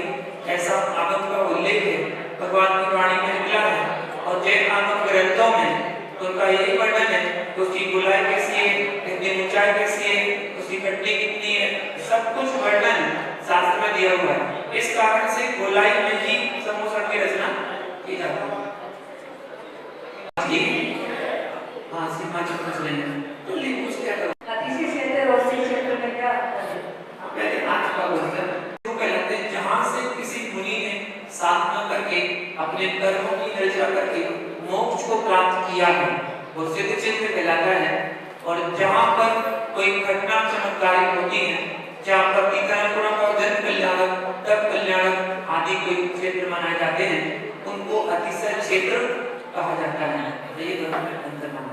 ऐसा आगम का उल्लेख है, भगवान की वाणी में निकला है। और जैन आगम ग्रंथों में उनका यही वर्णन है कि उसकी गोलाई कैसी है, कितनी ऊंचाई कैसी है, उसकी कटनी कितनी है, सब कुछ वर्णन शास्त्र में दिया हुआ है। इस कारण से गोलाई में ही समोषण की रचना की जाती है। हाँ, सीमा चक्र लेंगे तो लेकिन कुछ क्या करो अतिशय क्षेत्र और से क्षेत्र में क्या अंतर है? पहले आज का बोलते जो कहलाते हैं जहाँ से किसी मुनि ने साधना करके अपने कर्मों की निर्जरा करके मोक्ष को प्राप्त किया है, वो सिद्ध चिन्ह कहलाता है। और जहाँ पर कोई घटना चमत्कारिक होती है, जहाँ पर तीर्थंकरों का जन्म कल्याणक, तप कल्याणक आदि कोई क्षेत्र मनाए जाते हैं, उनको अतिशय क्षेत्र कहा जाता है। ये दोनों में अंतर माना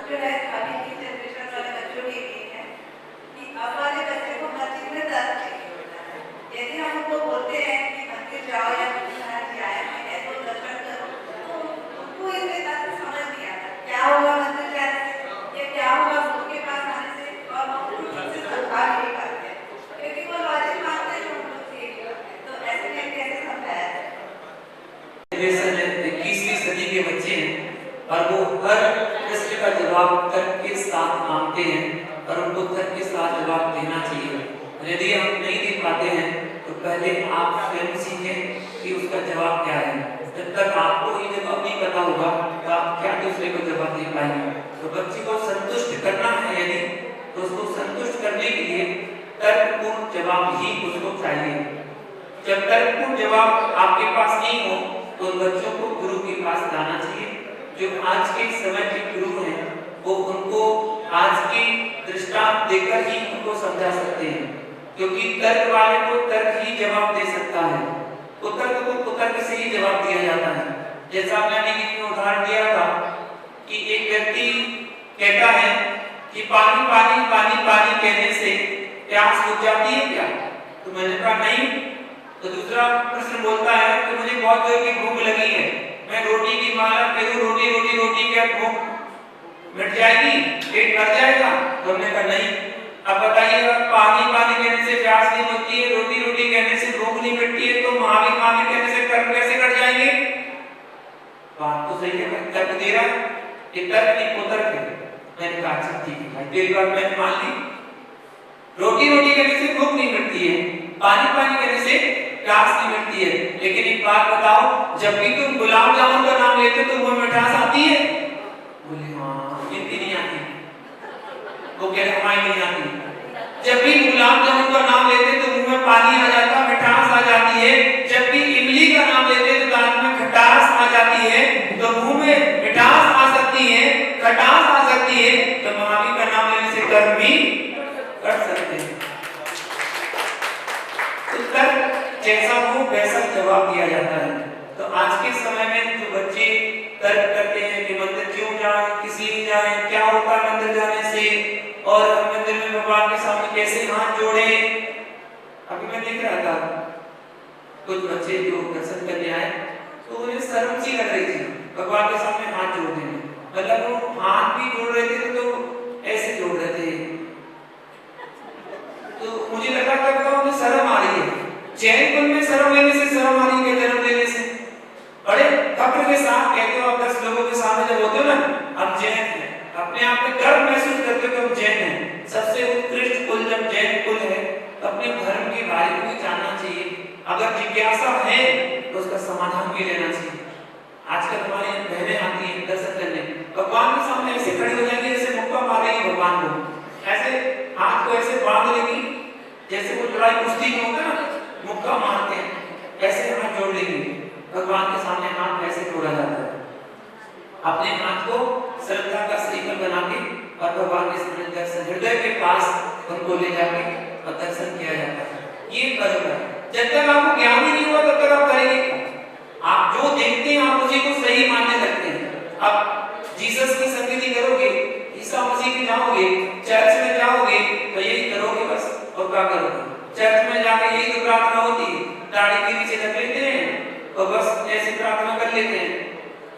जो है अभी की जनरेशन वाले बच्चों के लिए है कि अब वाले बच्चे को हर चीज में तर्क चाहिए होता है। यदि हम उनको बोलते हैं कि मंदिर जाओ या महाराज जी आए हैं ऐसे दर्शन करो, तो उनको इसमें तर्क समझ नहीं आता क्या होगा मंदिर जाने से या क्या होगा गुरु के पास आने से, और हम उनको ठीक से समझा नहीं पाते हैं क्योंकि वो लॉजिक मानते हैं जो हम लोग से करते हैं। तो ऐसे में कैसे समझाया जाए? 21वीं सदी के बच्चे हैं और वो हर प्रश्न का जवाब तर्क के साथ मांगते हैं, और उनको तर्क के साथ जवाब देना चाहिए। यदि हम नहीं दे पाते हैं तो पहले आप स्वयं सीखें कि उसका जवाब क्या है। जब तक आपको ये जवाब नहीं पता होगा तो आप क्या दूसरे को जवाब दे पाएंगे। तो बच्चे को संतुष्ट करना है यदि, तो उसको संतुष्ट करने के लिए तर्कपूर्ण जवाब ही उसको चाहिए। जब तर्कपूर्ण जवाब आपके पास नहीं हो तो उन बच्चों को गुरु के पास लाना चाहिए। जो आज के समय के गुरु हैं वो उनको आज की दृष्टांत देकर ही उनको समझा सकते हैं, क्योंकि तर्क वाले को तर्क ही जवाब दे सकता है, कुतर्क को कुतर्क से ही जवाब दिया जाता है। जैसा मैंने एक उदाहरण दिया था कि एक व्यक्ति कहता है कि पानी पानी पानी पानी कहने से प्यास बुझ जाती है क्या? तो मैंने कहा नहीं। तो दूसरा प्रश्न बोलता है कि मुझे बहुत जोर की भूख लगी है, मैं रोटी की माला फेरूं, रोटी रोटी रोटी, क्या भूख मिट जाएगी, पेट भर जाएगा? तो हमने कहा नहीं। अब बताइए, पानी पानी कहने से प्यास नहीं होती है, रोटी रोटी कहने से भूख नहीं मिटती है, तो महावीर महावीर कहने से कर्म कैसे कट जाएंगे? बात तो सही है, मैं तर्क दे रहा है, ये तर्क नहीं कुतर्क है। मैंने कहा अच्छा ठीक है भाई, तेरी बात मैंने मान ली। रोटी रोटी कहने से भूख नहीं मिटती है, पानी पानी कहने से प्यास नहीं मिटती है, लेकिन एक बात बताओ, जब भी तुम गुलाब जामुन का नाम लेते हो तो मुंह में मिठास आती है? बोले हाँ, इनकी नहीं आती। वो कह रहे हमारी नहीं आती। जब भी गुलाब जामुन का नाम लेते तो मुंह में पानी आ जाता, मिठास आ जाती है। जब भी इमली का नाम लेते तो दांत में खटास आ जाती है। तो जवाब दिया जाता है। तो आज के समय में जो बच्चे तर्क करते हैं कि मंदिर क्यों जाएं, किस लिए जाएं, क्या होता है मंदिर जाने से, और हम मंदिर में भगवान के सामने कैसे हाथ जोड़े। अभी मैं देख रहा था कुछ बच्चे जो दर्शन करने आए तो उन्हें शर्म सी लग रही थी भगवान के सामने हाथ जोड़ने में, मतलब वो हाथ भी जोड़ रहे थे तो ऐसे जोड़ रहे थे। तो मुझे लगा कि उन्हें शर्म आ रही है। जैन कुल में शर्म लेने से शर्म आ रही है, जन्म लेने से बड़े फक्र के साथ कहते हो आप 10 लोगों के सामने जब होते हो ना, आप जैन हैं, अपने आप में गर्व महसूस करते हो कि हम जैन हैं। सबसे उत्कृष्ट कुल जब जैन कुल है तो अपने धर्म के बारे में भी जानना चाहिए, अगर जिज्ञासा है तो उसका समाधान भी लेना चाहिए। आजकल हमारी बहनें आती हैं दर्शन करने, भगवान के सामने ऐसे खड़ी हो जाएंगी जैसे मुक्का मारेगी भगवान को, ऐसे हाथ को ऐसे बांध लेगी जैसे वो लड़ाई कुश्ती में होता है ना, मुक्का मारते हैं, ऐसे हाथ जोड़ लेंगे। भगवान के सामने हाथ ऐसे जोड़ा जाता है, अपने हाथ को श्रद्धा का श्रीफल बना के और भगवान के सामने दर्शन हृदय के पास उनको ले जाके और दर्शन किया जाता है। ये कर्म है। जब तक आपको ज्ञान ही नहीं हुआ तब तक आप करेंगे क्या? आप जो देखते हैं आप उसी को सही मानने लगते हैं। अब जीसस की संगति करोगे, ईसा मसीह के जाओगे, चर्च में जाओगे तो यही करोगे बस, और क्या करोगे? चर्च में जाके यही तो प्रार्थना होती है, दाढ़ी के नीचे रख लेते हैं और बस ऐसी प्रार्थना कर लेते हैं,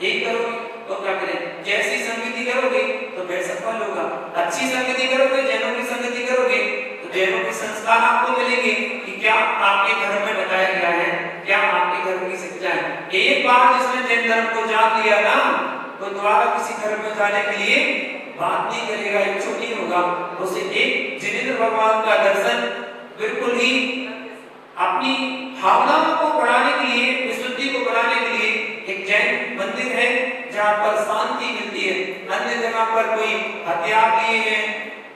यही करोगे तो क्या करें? जैसी संगति करोगे तो वह सफल होगा। अच्छी संगति करोगे, जैनों की संगति करोगे तो जैनों के संस्कार आपको मिलेंगे कि क्या आपके धर्म में बताया गया है, क्या आपके धर्म की शिक्षा है। एक बार जिसने जैन धर्म को जान लिया ना, तो दोबारा किसी धर्म में जाने के लिए बात नहीं करेगा, इच्छुक नहीं होगा। उसे एक जिनेंद्र भगवान का दर्शन बिल्कुल ही अपनी भावनाओं को बढ़ाने के लिए, विशुद्धि को बढ़ाने के लिए एक जैन मंदिर है जहाँ पर शांति मिलती है। अन्य जगह पर कोई हथियार लिए हैं,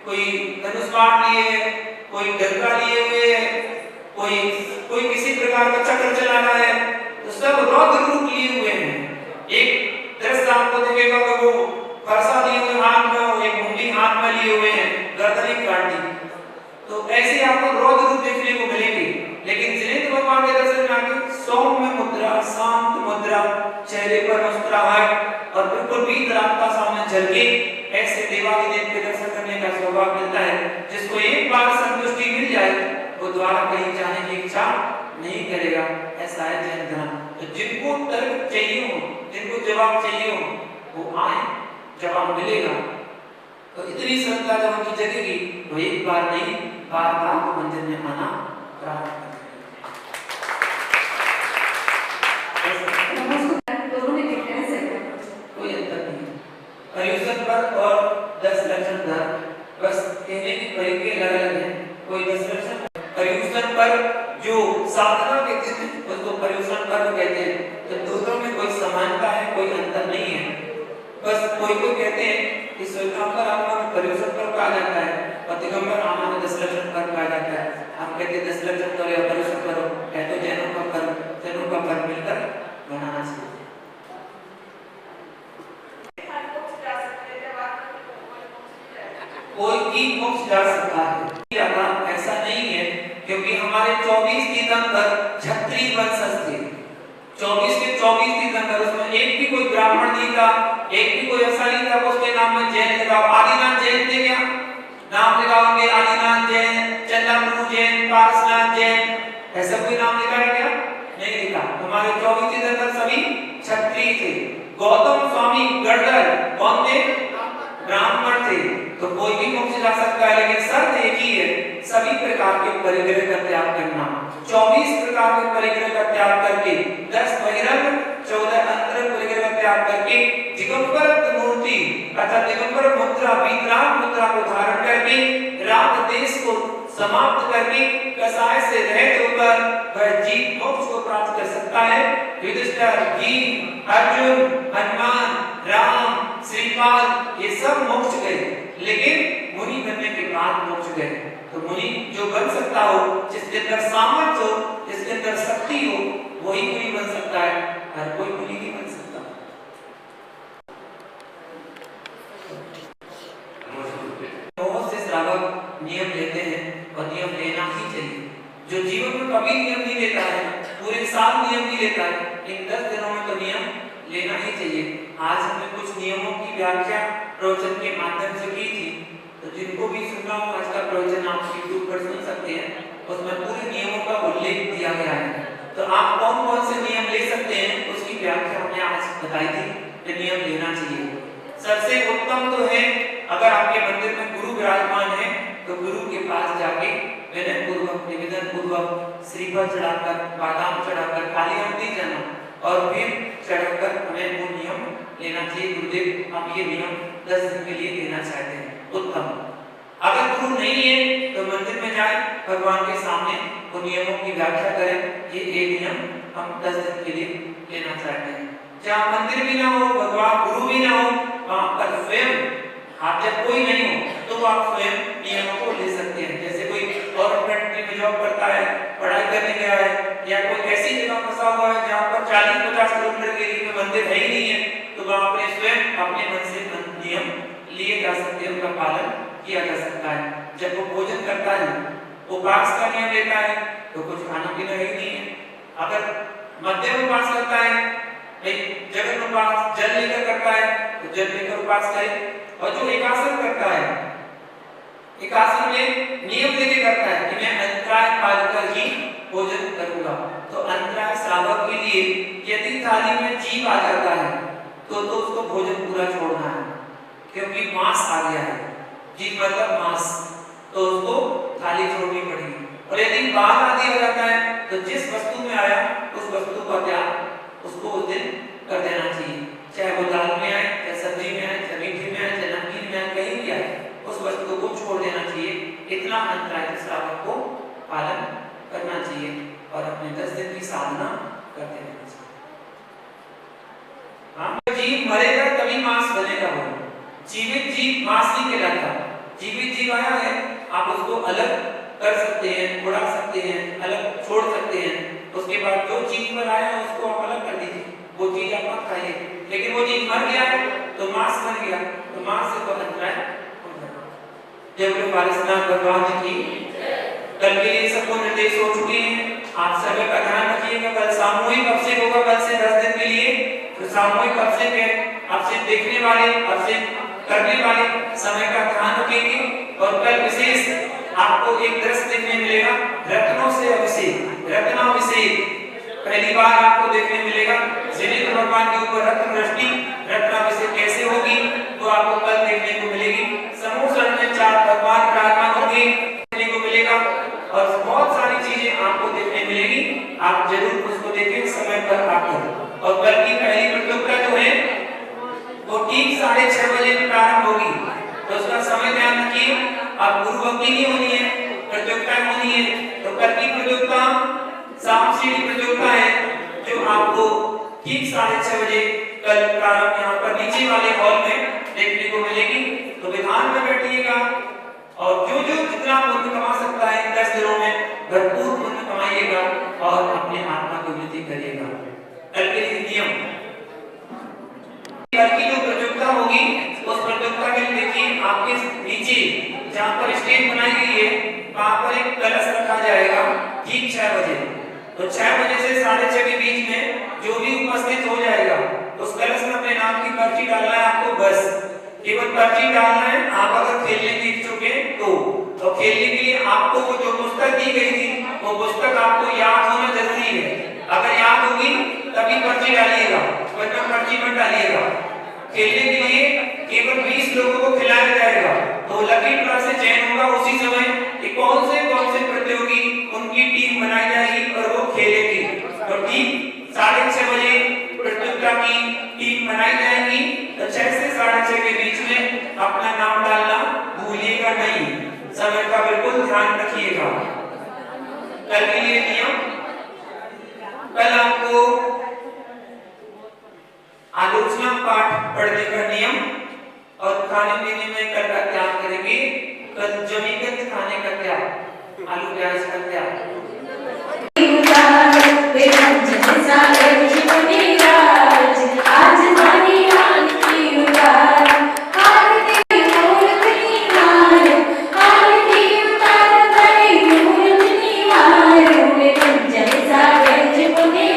कोई धनुष बाण लिए है, कोई डंडा लिए हुए है, कोई किसी प्रकार का चक्र चला रहा है, तो सब रौद्र रूप लिए हुए हैं। एक दृश्य आपको दिखेगा कि वो फरसा लिए हुए हाथ में, एक मुंडी हाथ में लिए हुए हैं, गर्दन काट दी, तो ऐसे आपको रौद्र रूप देखने को मिलेंगे। लेकिन जिनेंद्र भगवान के दर्शन में आके सौम्य मुद्रा, शांत मुद्रा, चेहरे पर मुस्कुराहट और बिल्कुल वीतरागता सामने झलके, ऐसे देवाधिदेव के दर्शन करने का सौभाग्य मिलता है। जिसको एक बार संतुष्टि मिल जाए वो दोबारा कहीं जाने की इच्छा नहीं करेगा, ऐसा है जैन धर्म। तो जिनको तर्क चाहिए हो, जिनको जवाब चाहिए हो, वो आए, जवाब मिलेगा। तो इतनी श्रद्धा जब उनकी जगेगी तो एक बार नहीं, बार बार मंदिर में आना प्रारंभ करेंगे। कोई अंतर नहीं। पर्यूषण पर और 10 लक्षण धर्म बस कहने की तरीके अलग-अलग हैं। कोई 10 लक्षण पर्यूषण पर जो साधना कहते हैं उसको पर्यूषण पर्व कहते हैं। तो दोनों में कोई समानता है, कोई अंतर नहीं है। बस कोई कहते हैं कि श्वेतांबर आत्मा में पर्यूषण पर्व कहा जाता है और दिगंबर आत्मा में 10 लक्षण पर्व कहा जाता है। हम कहते हैं 10 लक्षण पर्व या पर्यूषण पर्व है तो जैनों का पर्व मिलकर मनाना चाहिए। कोई भी मोक्ष जा सकता है, ऐसा नहीं है, क्योंकि हमारे 24 तीर्थंकर क्षत्रिय वंशज थे। 24 के 24 तीर्थंकर, उसमें एक भी कोई ब्राह्मण नहीं था, एक भी कोई ऐसा नहीं था उसके नाम में जैन लिखा। आदिनाथ जैन थे क्या? नाम लिखा होंगे आदिनाथ जैन, चंद्रप्रभु जैन, पारसनाथ जैन, ऐसा कोई नाम लिखा है क्या? नहीं लिखा। हमारे 24 तीर्थंकर सभी क्षत्रिय थे। गौतम स्वामी गणधर कौन थे? ब्राह्मण थे। तो कोई भी मोक्ष जा सकता है, लेकिन शर्त एक ही है, सभी प्रकार के परिग्रह का त्याग करना। 24 प्रकार के परिग्रह का त्याग करके 10 बहिरंग 14 अंतरंग परिग्रह का त्याग करके दिगंबर मूर्ति अर्थात दिगंबर मुद्रा, वीतराग मुद्रा को धारण करके राग देश को समाप्त करके कसाय से रहित होकर वह जीव मोक्ष को प्राप्त कर सकता है। युधिष्ठिर, भीम, अर्जुन, हनुमान, राम, श्रीपाद ये सब मोक्ष गए, लेकिन मुनि बनने के बाद मोक्ष गए। तो मुनि जो बन सकता हो, जिसके अंदर सामर्थ्य हो, जिसके अंदर शक्ति हो, वही मुनि बन सकता है, हर कोई मुनि नहीं बन सकता। बहुत से श्रावक नियम लेते हैं और नियम लेना ही चाहिए। जो जीवन में कभी नियम नहीं लेता है, पूरे साल नियम भी लेता है, इन 10 दिनों में तो नियम लेना ही चाहिए। आज हमने कुछ नियमों की व्याख्या प्रवचन के माध्यम से की थी, तो जिनको भी सुनना हो आज का प्रवचन आप YouTube पर सुन सकते हैं, उसमें पूरे नियमों का उल्लेख दिया गया है। तो आप कौन कौन से नियम ले सकते हैं उसकी व्याख्या हमने आज बताई थी कि नियम लेना चाहिए। सबसे उत्तम तो है अगर आपके मंदिर में गुरु विराजमान है तो गुरु के पास जाके विनय पूर्वक निवेदन पूर्वक श्रीफल चढ़ाकर बादाम चढ़ाकर काली आरती जाना और फिर चढ़ाकर हमें वो नियम लेना चाहिए। गुरुदेव हम ये नियम 10 दिन के लिए लेना चाहते हैं, उत्तम। अगर गुरु नहीं है तो मंदिर में जाए, भगवान के सामने वो नियमों की व्याख्या करें, ये एक नियम हम 10 दिन के लिए लेना चाहते हैं। जहाँ मंदिर भी ना हो, भगवान गुरु भी ना हो, वहाँ पर स्वयं आप जब कोई नहीं हो तो आप स्वयं नियमों को ले सकते हैं। जैसे कोई गवर्नमेंट में जॉब करता है, पढ़ाई करने गया है, या कोई ऐसी जगह फंसा हुआ है जहाँ पर 40-50 किलोमीटर के एरिया में मंदिर है ही नहीं है, तो वहाँ पर स्वयं अपने मन से नियम लिए जा सकते हैं, उनका पालन किया जा सकता है। जब वो भोजन करता है, उपवास का नियम लेता है तो कुछ खाना पीना ही नहीं है। अगर मध्यम उपवास करता है, जगन उपवास जल लेकर करता है तो जल लेकर उपवास करे, और जो एकासन करता है, एकासन में नियम लेके करता है कि मैं अंतराय पालकर ही भोजन करूंगा, तो अंतराय श्रावक के लिए यदि थाली में जीव आ जाता है तो उसको भोजन पूरा छोड़ना है, क्योंकि मांस आ गया है, जीव मतलब मांस, तो उसको थाली छोड़नी पड़ेगी। और यदि बाघ आदि हो जाता है तो जिस वस्तु में आया उस वस्तु का त्याग उसको उस दिन कर देना चाहिए, चाहे वो दाल में आए, चाहे सब्जी में आए, चाहे मीठे में आए, चाहे नमकीन में आए, कहीं भी आए, उस वस्तु को छोड़ देना चाहिए। इतना अंतराय श्रावक को पालन करना चाहिए और अपने 10 दिन की साधना करते रहना चाहिए। हाँ, जीव मरेगा तभी मांस बनेगा, वो जीवित जीव मांस नहीं कहलाता। जीवित जीव आया है, आप उसको अलग कर सकते हैं, उड़ा सकते हैं, अलग छोड़ सकते हैं, उसके बाद जो चीज पर आया है उसको आप अलग कर दीजिए, वो चीज आप मत खाइए। लेकिन वो चीज मर गया है तो मांस बन गया, तो मांस से तो अंतराय होगा। जब लोग पारसनाथ भगवान जी की कल के लिए सबको निर्देश हो चुके हैं, आप सभी का ध्यान रखिएगा। कल सामूहिक अभिषेक होगा, कल से 10 दिन के लिए, तो सामूहिक अभिषेक है, आपसे देखने वाले, आपसे करने वाले समय का ध्यान रखेंगे। और कल विशेष आपको एक दृश्य देखने मिलेगा, रत्नों से अभिषेक, रत्नाभिषेक पहली बार आपको देखने मिलेगा। जिनेंद्र भगवान के ऊपर रत्न दृष्टि, रत्नाभिषेक कैसे होगी वो आपको कल देखने को मिलेगी। समूह शरण में 4 भगवान विराजमान होंगे, देखने को मिलेगा और बहुत सारी चीजें आपको देखने मिलेगी। आप जरूर उसको देखें समय पर आकर। और कल की पहली प्रतियोगिता जो है वो ठीक 6:30 बजे प्रारंभ होगी, तो उसका समय ध्यान रखिए। अब गुरु भक्ति नहीं होनी है, प्रतियोगिता होनी है, तो कल की प्रतियोगिता शाम सीढ़ी प्रतियोगिता है जो आपको ठीक 6:30 बजे कल प्रारंभ यहाँ पर नीचे वाले हॉल में देखने को मिलेगी। तो विधान में बैठिएगा और जो जो जितना पुण्य कमा सकता है 10 दिनों में भरपूर पुण्य कमाइएगा और अपने आत्मा को वृद्धि करिएगा। कल के लिए नियम, कल की जो प्रतियोगिता होगी उस प्रतियोगिता के लिए देखिए आपके नीचे जहाँ पर स्टेज बनाई गई है वहाँ पर एक कलश रखा जाएगा ठीक 6 बजे। तो 6 बजे से 6:30 के बीच में जो भी उपस्थित हो जाएगा उस कलश में अपने नाम की पर्ची डालना है आपको, बस केवल पर्ची डालना है। आप अगर खेलने की इच्छुक हैं तो खेलने के लिए आपको वो जो पुस्तक दी गई थी वो पुस्तक आपको याद होना जरूरी है। अगर याद होगी तभी पर्ची डालिएगा, वरना पर्ची मत डालिएगा। खेलने के लिए केवल 20 लोगों को खिलाया जाएगा, तो लकी ड्रॉ से चयन होगा उसी समय कि कौन से प्रतियोगी उनकी टीम बनाई जाएगी और वो खेलेगी। तो ठीक 6:30 बजे प्रतियोगिता की टीम बनाई जाएगी, तो 6 से 6:30 के बीच में अपना नाम डालना भूलिएगा नहीं, समय का बिल्कुल ध्यान रखिएगा। कल के लिए नियम, कल आपको आलोचना पाठ पढ़ने का नियम और खाने पीने में कल का त्याग करेंगे। कल जमीगत खाने का त्याग, आलू प्याज का त्याग। Jai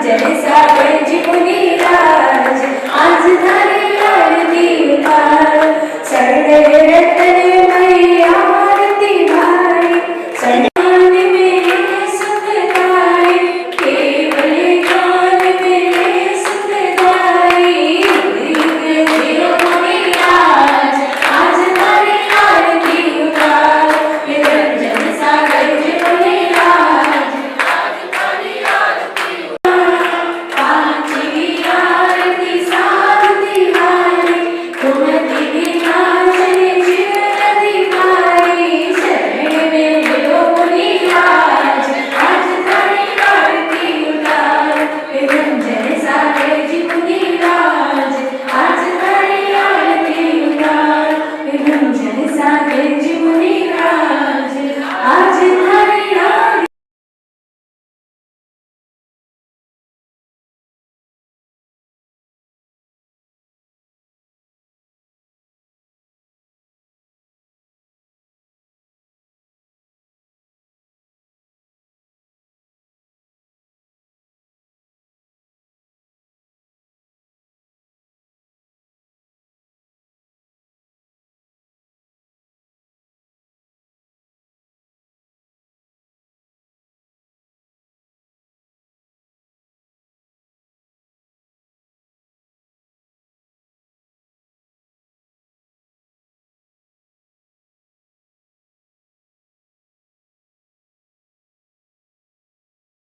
जैसा